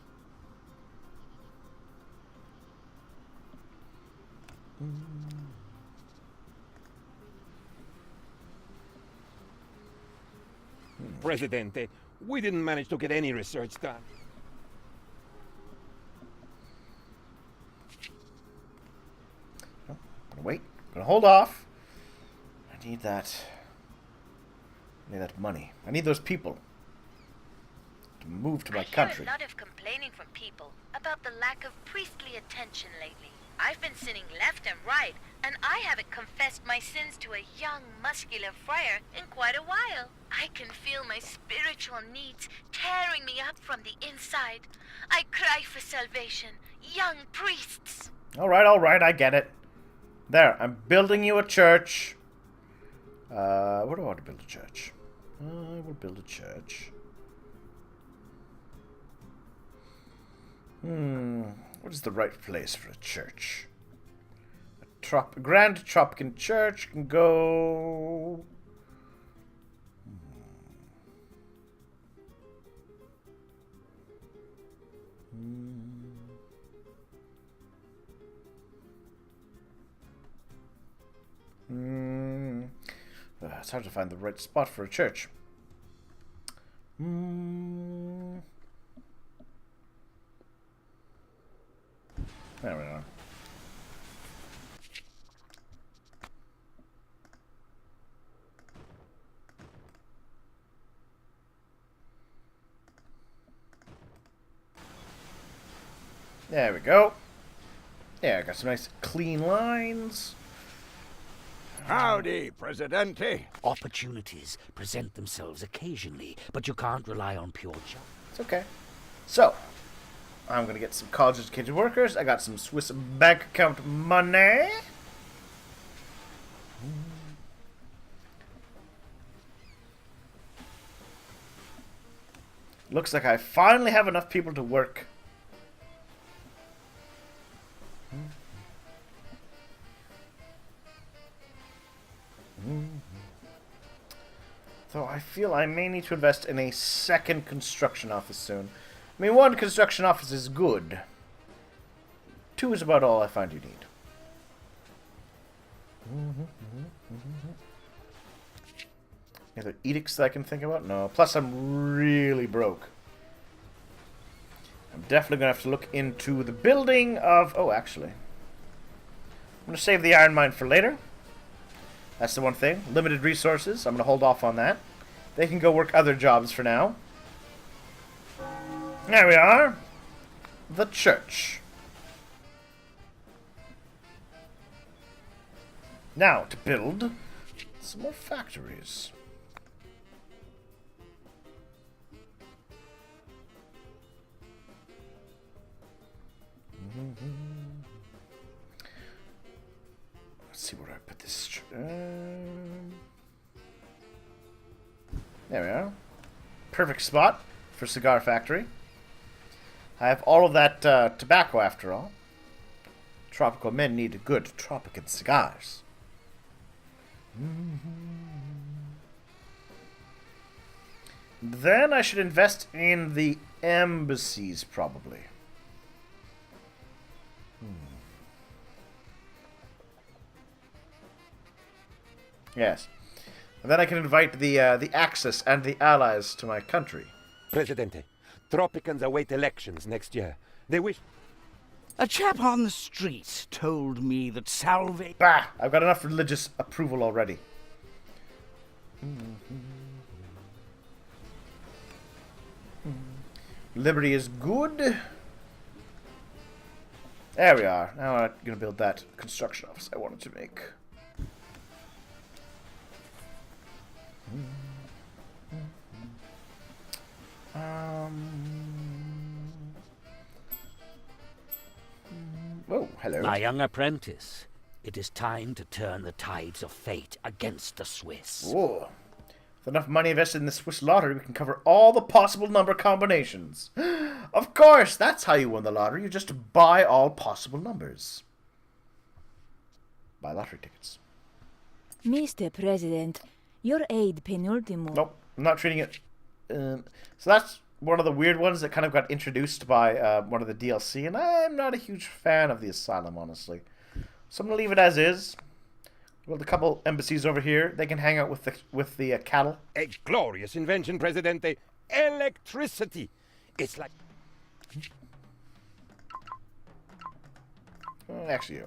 Presidente, we didn't manage to get any research done. No, gonna wait. Gonna hold off. I need that. I need that money. I need those people to move to my country. I hear a lot of complaining from people about the lack of priestly attention lately. I've been sinning left and right, and I haven't confessed my sins to a young, muscular friar in quite a while. I can feel my spiritual needs tearing me up from the inside. I cry for salvation, young priests. Alright, I get it. There, I'm building you a church. Where do I want to build a church? I will build a church. What is the right place for a church? A Grand Tropican church can go... It's hard to find the right spot for a church. There we are. There we go. Yeah, I got some nice clean lines. Howdy, Presidente. Opportunities present themselves occasionally, but you can't rely on pure chance. It's okay. So, I'm going to get some college-educated workers. I got some Swiss bank account money. Looks like I finally have enough people to work. Though I feel I may need to invest in a second construction office soon. I mean, one construction office is good. 2 is about all I find you need. Any other edicts that I can think about? No. Plus, I'm really broke. I'm definitely going to have to look into the building of... Oh, actually. I'm going to save the iron mine for later. That's the one thing. Limited resources. I'm going to hold off on that. They can go work other jobs for now. There we are. The church. Now, to build some more factories. Let's see where I put this. There we are. Perfect spot for cigar factory. I have all of that tobacco after all. Tropical men need good Tropican cigars. Then I should invest in the embassies, probably. Yes. And then I can invite the Axis and the Allies to my country. Presidente, Tropicans await elections next year. They wish... A chap on the street told me that salvation... Bah! I've got enough religious approval already. Liberty is good. There we are. Now I'm going to build that construction office I wanted to make. Oh, hello. My young apprentice, it is time to turn the tides of fate against the Swiss. Whoa. With enough money invested in the Swiss lottery, we can cover all the possible number combinations. Of course, that's how you win the lottery. You just buy all possible numbers. Buy lottery tickets. Mr. President, your aide penultimo. Nope, I'm not treating it. So that's one of the weird ones that kind of got introduced by one of the DLC, and I'm not a huge fan of the asylum, honestly. So I'm gonna leave it as is. Build a couple embassies over here. They can hang out with the cattle. A glorious invention, Presidente. Electricity. It's like... Actually,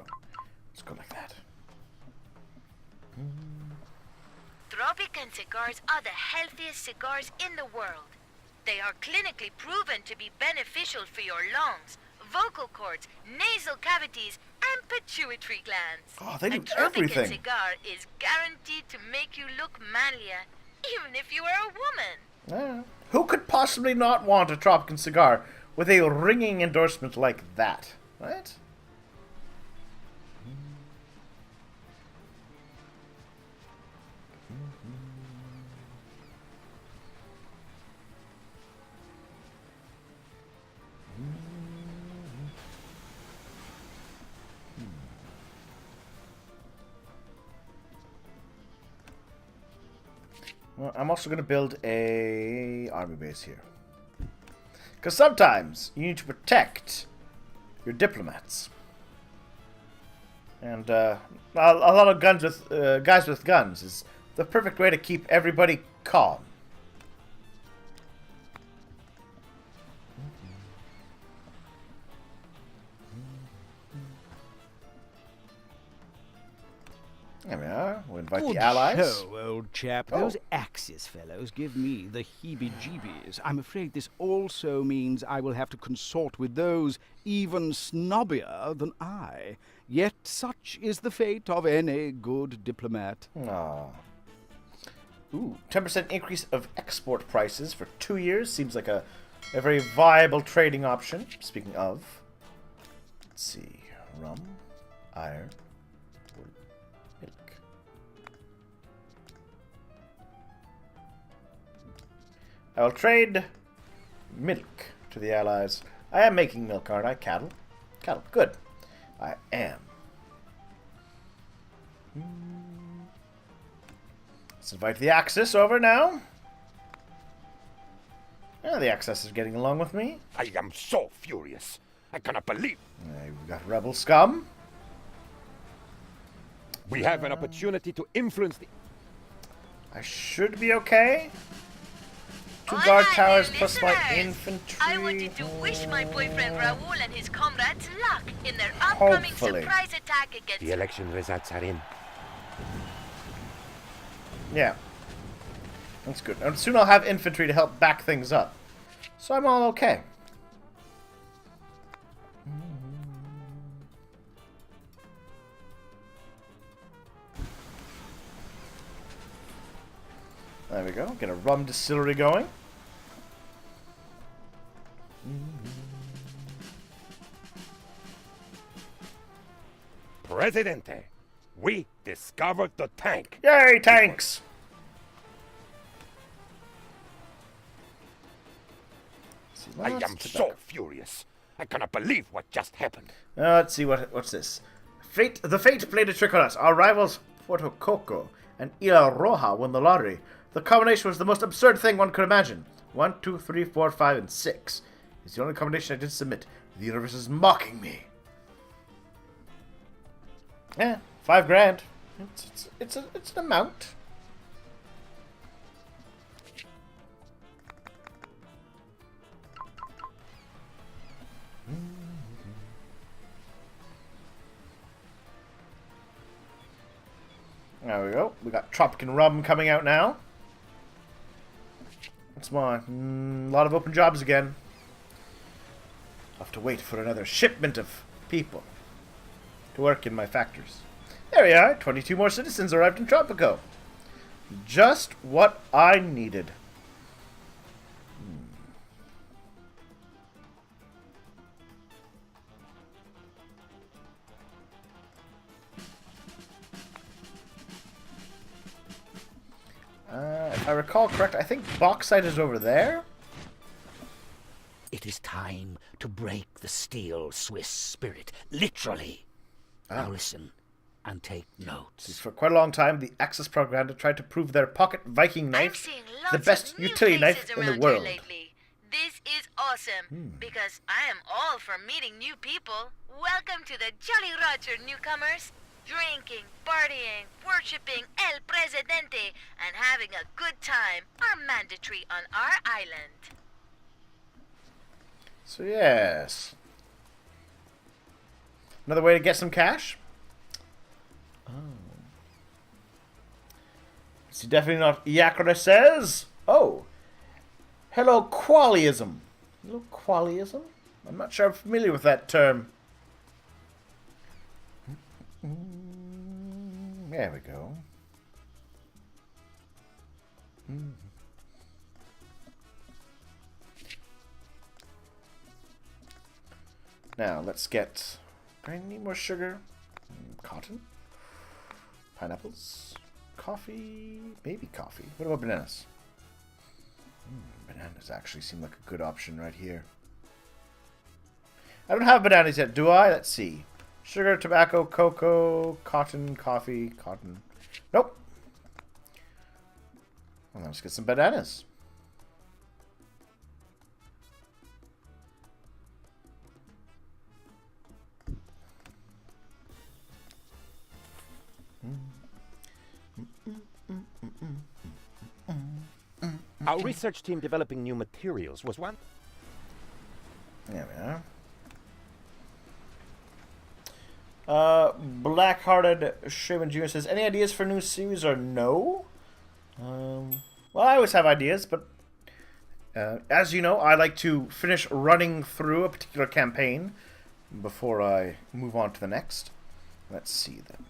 let's go like that. Tropican cigars are the healthiest cigars in the world. They are clinically proven to be beneficial for your lungs, vocal cords, nasal cavities, and pituitary glands. Oh, they do a Tropican everything. cigar is guaranteed to make you look manlier, even if you are a woman. Who could possibly not want a Tropican cigar with a ringing endorsement like that, right? Well, I'm also going to build a army base here. Because sometimes you need to protect your diplomats. And a lot of guns with guys with guns is the perfect way to keep everybody calm. There we are. We'll invite Good the allies. show, old chap. Oh. Those Axis fellows give me the heebie-jeebies. I'm afraid this also means I will have to consort with those even snobbier than I. Yet such is the fate of any good diplomat. Aww. Ooh, 10% increase of export prices for 2 years seems like a very viable trading option. Speaking of, let's see, rum, iron, wool, milk. I will trade milk to the allies. I am making milk, aren't I? Cattle? Cattle, good. I am. Let's invite the Axis over now. Yeah, the Axis is getting along with me. I am so furious. I cannot believe... We've got rebel scum. We have an opportunity to influence the... I should be okay. 2 Hola guard there, towers plus my listeners. infantry. I wanted to wish my boyfriend Raul and his comrades luck in their upcoming Hopefully. surprise attack against... The election results are in. Yeah. That's good. And soon I'll have infantry to help back things up. So I'm all okay. There we go. Get a rum distillery going. Presidente, we discovered the tank. Yay, tanks! I am so furious. I cannot believe what just happened. Let's see, what's this? The fate played a trick on us. Our rivals, Puerto Coco and Isla Roja, won the lottery. The combination was the most absurd thing one could imagine. 1, 2, 3, 4, 5, and 6. It's the only combination I did submit. The universe is mocking me. Yeah, $5,000. It's an amount. There we go. We got Tropican rum coming out now. What's more, a lot of open jobs again. I'll have to wait for another shipment of people to work in my factories. There we are. 22 more citizens arrived in Tropico. Just what I needed. If I recall correct, I think bauxite is over there. It is time to break the steel Swiss spirit, literally. Now listen and take notes. For quite a long time, the Axis propaganda tried to prove their pocket Viking knife the best utility knife in the world. This is awesome, because I am all for meeting new people. Welcome to the Jolly Roger, newcomers. Drinking, partying, worshipping El Presidente, and having a good time are mandatory on our island. So yes. Another way to get some cash? Oh. It's definitely not Yakura says. Oh. Hello, qualiism. Hello, qualiism? I'm not sure I'm familiar with that term. There we go. Now, let's get... Do I need more sugar? Cotton? Pineapples? Coffee? Maybe coffee. What about bananas? Bananas actually seem like a good option right here. I don't have bananas yet, do I? Let's see. Sugar, tobacco, cocoa, cotton, coffee, cotton. Nope. Well, let's get some bananas. Our research team developing new materials was one. There we are. Black-Hearted Shaman Jr. says, any ideas for new series or no? Well, I always have ideas, but as you know, I like to finish running through a particular campaign before I move on to the next. Let's see then.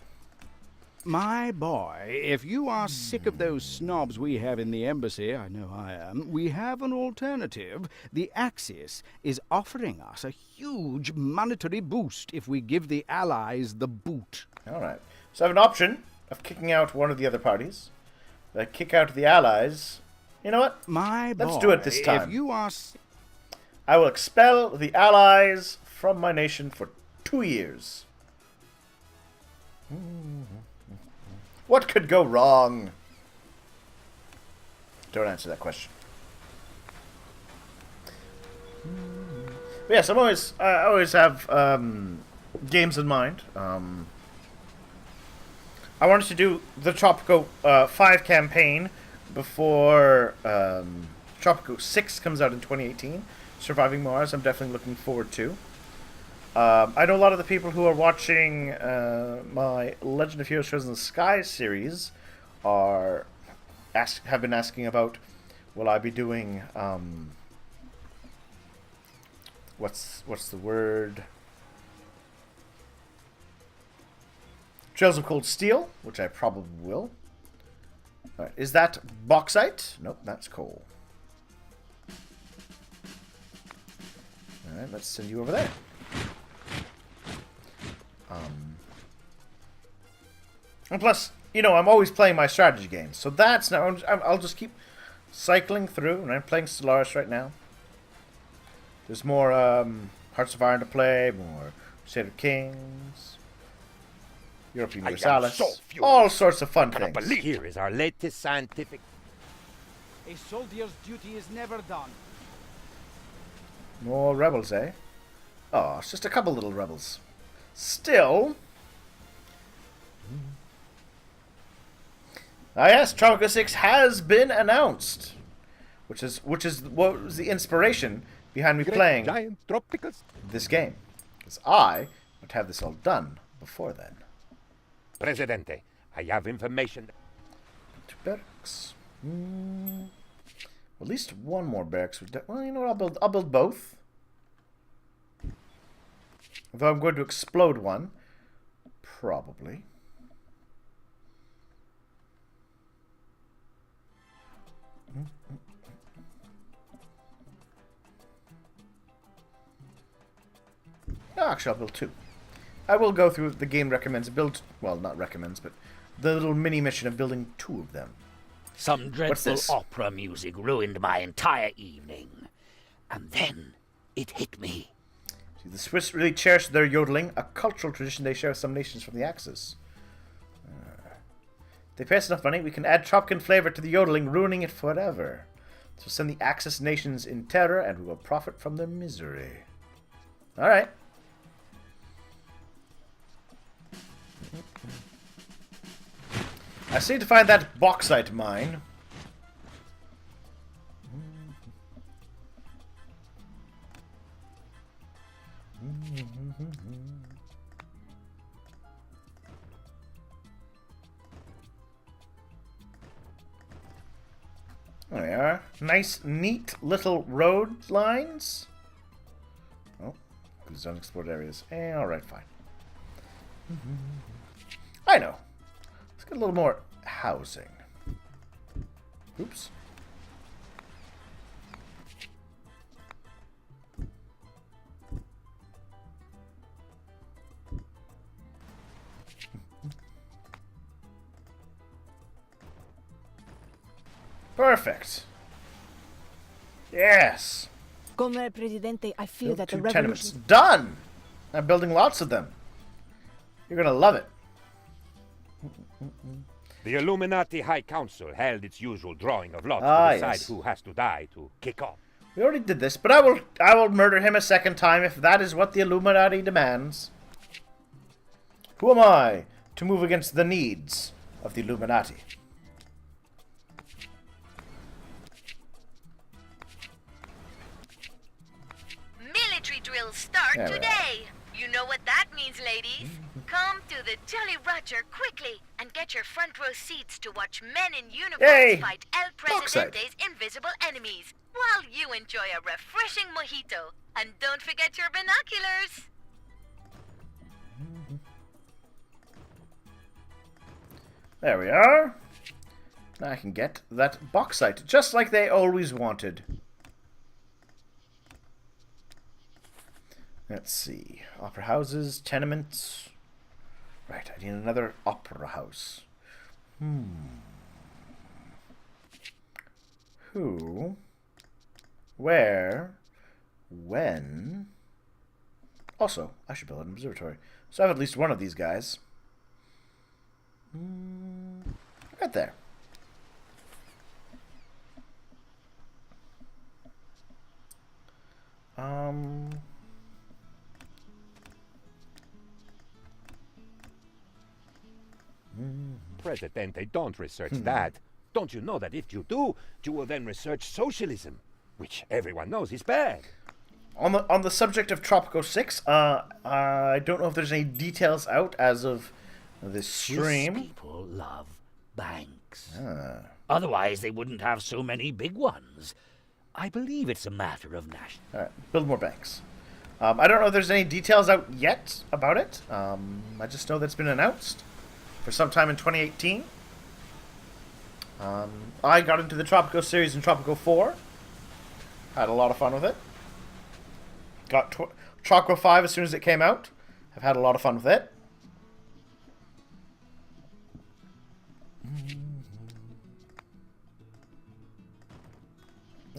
My boy, if you are sick of those snobs we have in the embassy, I know I am, we have an alternative. The Axis is offering us a huge monetary boost if we give the Allies the boot. Alright. So I have an option of kicking out one of the other parties. If I kick out the Allies, you know what? Let's do it this time. If you are... I will expel the Allies from my nation for 2 years. What could go wrong? Don't answer that question. But yes, I always have games in mind. I wanted to do the Tropico 5 campaign before Tropico 6 comes out in 2018. Surviving Mars, I'm definitely looking forward to. I know a lot of the people who are watching my Legend of Heroes Shows in the Sky series have been asking about, will I be doing what's the word? Trails of Cold Steel, which I probably will. Alright, is that bauxite? Nope, that's coal. Alright, let's send you over there. And plus, you know, I'm always playing my strategy games, so that's now. I'll just keep cycling through, and I'm playing Stellaris right now. There's more Hearts of Iron to play, more Crusader Kings, Europe Universalis, all sorts of fun things. Believe here is our latest scientific. A soldier's duty is never done. More rebels, eh? Oh, it's just a couple little rebels. Still. Ah yes, Tropico 6 has been announced. Which is what was the inspiration behind me playing giant tropicals. this game. Because I would have this all done before then. Presidente, I have information. 2 barracks. At least one more barracks. Well, you know what? I'll build both. Although I'm going to explode one. Probably. No, actually, I'll build 2. I will go through the game recommends build. Well, not recommends, but the little mini mission of building 2 of them. Some dreadful this? opera music ruined my entire evening. And then it hit me. See, the Swiss really cherish their yodeling, a cultural tradition they share with some nations from the Axis. If they pay us enough money, we can add Tropican flavor to the yodeling, ruining it forever. So send the Axis nations in terror, and we will profit from their misery. Alright. I seem to find that bauxite mine. There we are. Nice, neat little road lines. Oh, these unexplored areas. Alright, fine. I know. Let's get a little more housing. Oops. Perfect. Yes. Comrade Presidente, I feel Build that the 2 tenements. revolution... Done! I'm building lots of them. You're gonna love it. The Illuminati High Council held its usual drawing of lots Ah, to decide yes. who has to die to kick off. We already did this, but I will murder him a second time if that is what the Illuminati demands. Who am I to move against the needs of the Illuminati? Military drills start There we are. today. You know what that means, ladies. Come to the Jolly Roger quickly and get your front row seats to watch men in uniforms Yay! fight El Bauxite. Presidente's invisible enemies while you enjoy a refreshing mojito. And don't forget your binoculars. There we are. Now I can get that bauxite, just like they always wanted. Let's see. Opera houses, tenements. Right, I need another opera house. Who? Where? When? Also, I should build an observatory. So I have at least one of these guys. Right there. Presidente, don't research that. Don't you know that if you do, you will then research socialism, which everyone knows is bad. On the subject of Tropico 6, I don't know if there's any details out as of this stream. Swiss people love banks. Otherwise, they wouldn't have so many big ones. I believe it's a matter of national... Alright, build more banks. I don't know if there's any details out yet about it. I just know that it's been announced for sometime in 2018. I got into the Tropico series in Tropico 4. Had a lot of fun with it. Got Tropico 5 as soon as it came out. Have had a lot of fun with it.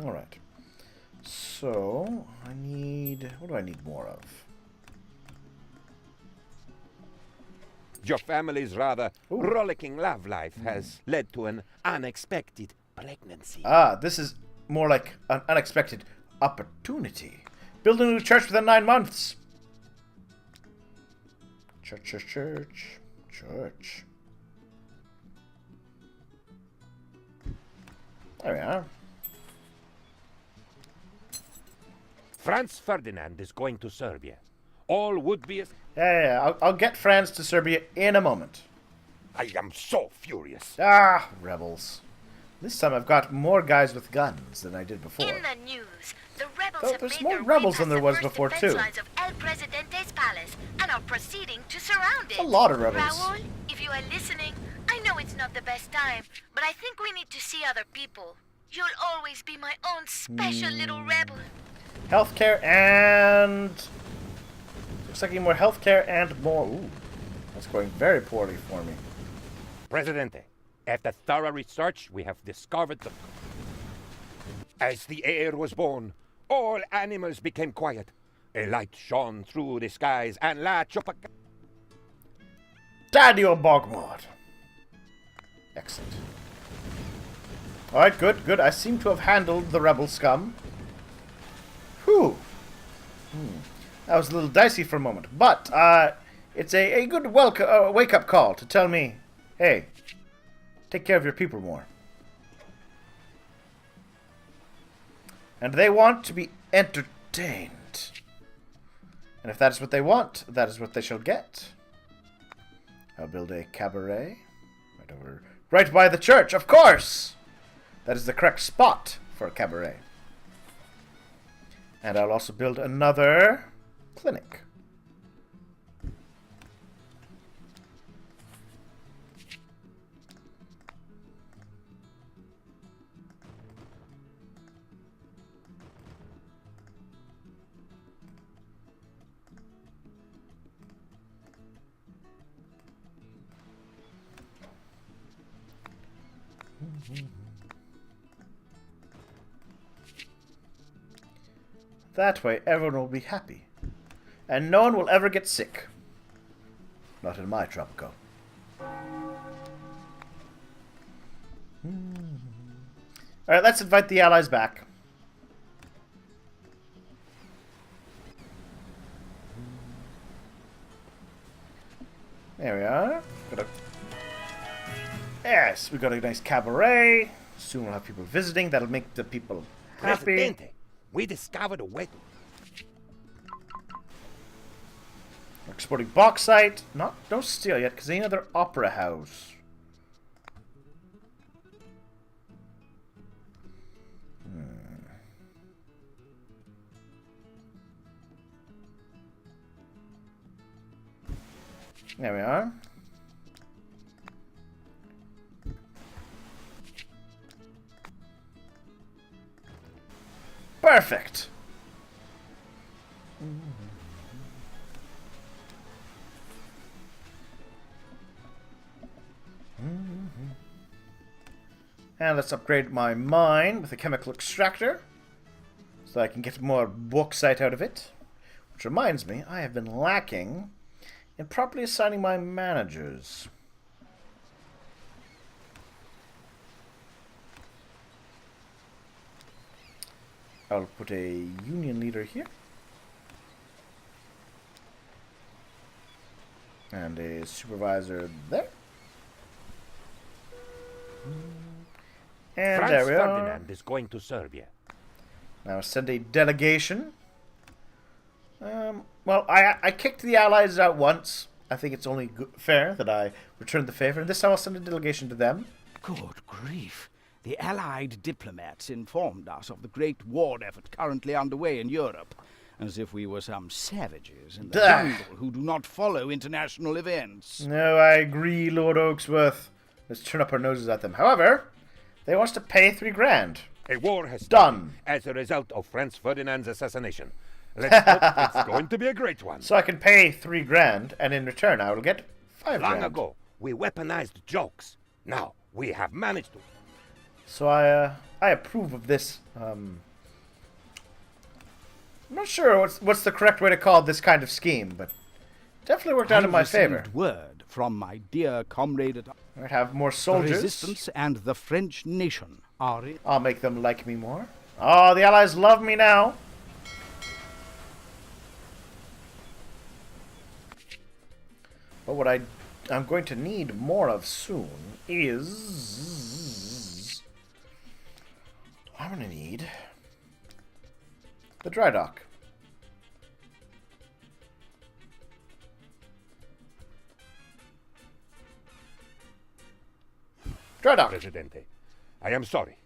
Alright. So, I need... What do I need more of? Your family's rather rollicking love life has led to an unexpected pregnancy. Ah, this is more like an unexpected opportunity. Build a new church within 9 months. Church. There we are. Franz Ferdinand is going to Serbia. All would be... Yeah. I'll get France to Serbia in a moment. I am so furious. Ah, rebels. This time I've got more guys with guns than I did before. In the news, the rebels Oh, have there's made more their rebels way than past there the was first before, defense too. lines of El Presidente's palace and are proceeding to surround it. A lot of rebels. Raoul, if you are listening, I know it's not the best time, but I think we need to see other people. You'll always be my own special little rebel. Healthcare and... Looks like I need more healthcare and more... Ooh, that's going very poorly for me. Presidente, after thorough research, we have discovered the... As the heir was born, all animals became quiet. A light shone through the skies, and La Chupaca... Daddy or BogMod. Excellent. Alright, good. I seem to have handled the rebel scum. Whew. That was a little dicey for a moment. But, it's a good wake-up call to tell me, hey, take care of your people more. And they want to be entertained. And if that is what they want, that is what they shall get. I'll build a cabaret. Right by the church, of course! That is the correct spot for a cabaret. And I'll also build another clinic. That way everyone will be happy. And no one will ever get sick. Not in my Tropico. Alright, let's invite the allies back. There we are. Yes, we got a nice cabaret. Soon we'll have people visiting. That'll make the people happy. Presidente, we discovered a way to... We're exporting bauxite. No steel yet, because they need another opera house. There we are. Perfect. And let's upgrade my mine with a chemical extractor so I can get more bauxite out of it. Which reminds me, I have been lacking in properly assigning my managers. I'll put a union leader here. And a supervisor there. And Franz there we are. Ferdinand is going to Serbia. Now send a delegation. Well, I kicked the allies out once. I think it's only fair that I return the favor. And this time I'll send a delegation to them. Good grief. The Allied diplomats informed us of the great war effort currently underway in Europe, as if we were some savages in the jungle who do not follow international events. No, I agree, Lord Oaksworth. Let's turn up our noses at them. However, they want us to pay 3 grand. A war has Done. started as a result of Franz Ferdinand's assassination. Let's hope it's going to be a great one. So I can pay 3 grand, and in return I will get 5 grand. Long ago, we weaponized jokes. Now, We have managed to. So I approve of this. I'm not sure what's the correct way to call this kind of scheme, but definitely worked out in my favor. Received word from my dear comrade at I'd have more the soldiers. resistance and the French nation are in. I'll make them like me more. Oh, the Allies love me now. But what I'm going to need more of soon is... I'm going to need the dry dock. Dry dock. Presidente, I am sorry,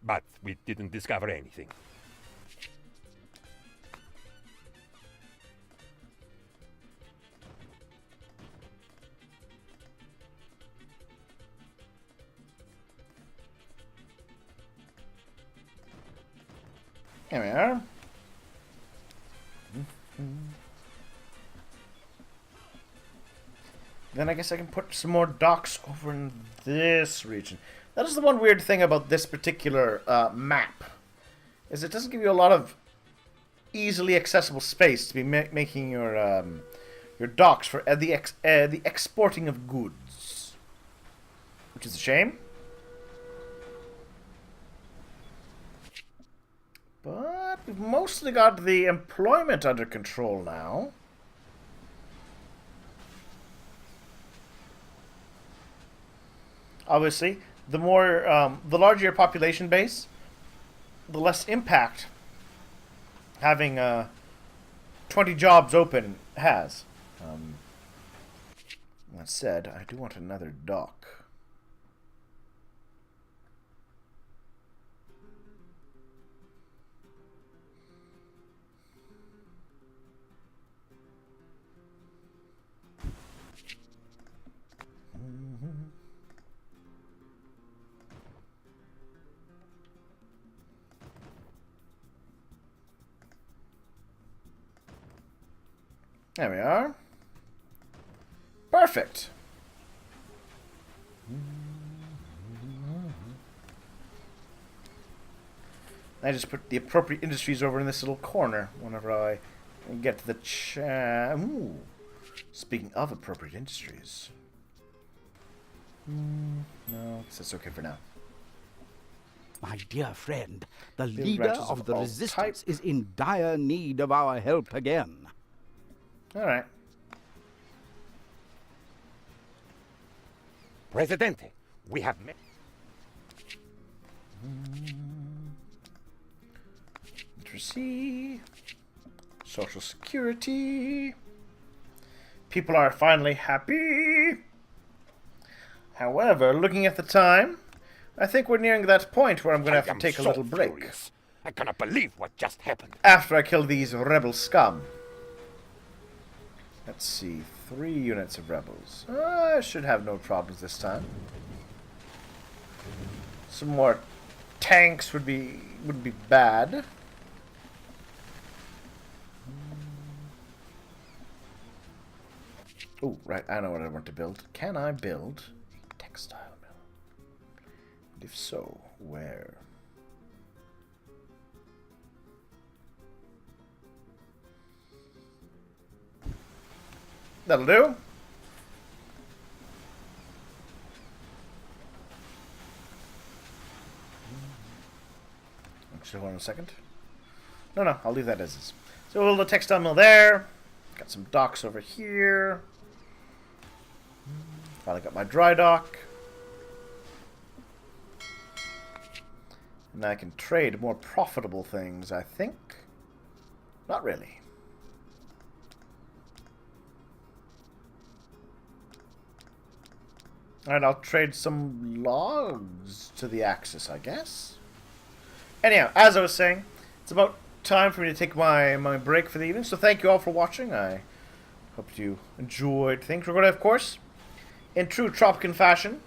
but we didn't discover anything. Here we are. Then I guess I can put some more docks over in this region. That is the one weird thing about this particular map, is it doesn't give you a lot of easily accessible space to be making your docks for the exporting of goods, which is a shame. But we've mostly got the employment under control now. Obviously, the larger your population base, the less impact having 20 jobs open has. That said, I do want another dock. There we are. Perfect. I just put the appropriate industries over in this little corner whenever I get to the Ooh. Speaking of appropriate industries. No, I guess that's okay for now. My dear friend, the Build leader branches of of the all resistance type. is in dire need of our help again. Alright. Presidente, we have met. Literacy. Social security. People are finally happy. However, looking at the time, I think we're nearing that point where I'm going to have to take a little break. Furious. I cannot believe what just happened. After I kill these rebel scum. Let's see. 3 units of rebels. I should have no problems this time. Some more tanks wouldn't be bad. Oh, right. I know what I want to build. Can I build a textile mill? And if so, where? That'll do. Actually, hold on a second. No, I'll leave that as is. So we'll build a textile mill there. Got some docks over here. Finally got my dry dock. And I can trade more profitable things, I think. Not really. Alright, I'll trade some logs to the Axis, I guess. Anyhow, as I was saying, it's about time for me to take my break for the evening. So thank you all for watching. I hope you enjoyed things. We're going to, of course, in true Tropican fashion,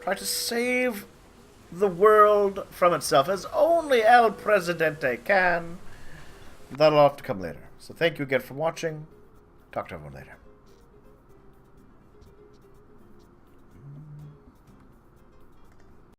try to save the world from itself, as only El Presidente can. That'll have to come later. So thank you again for watching. Talk to everyone later.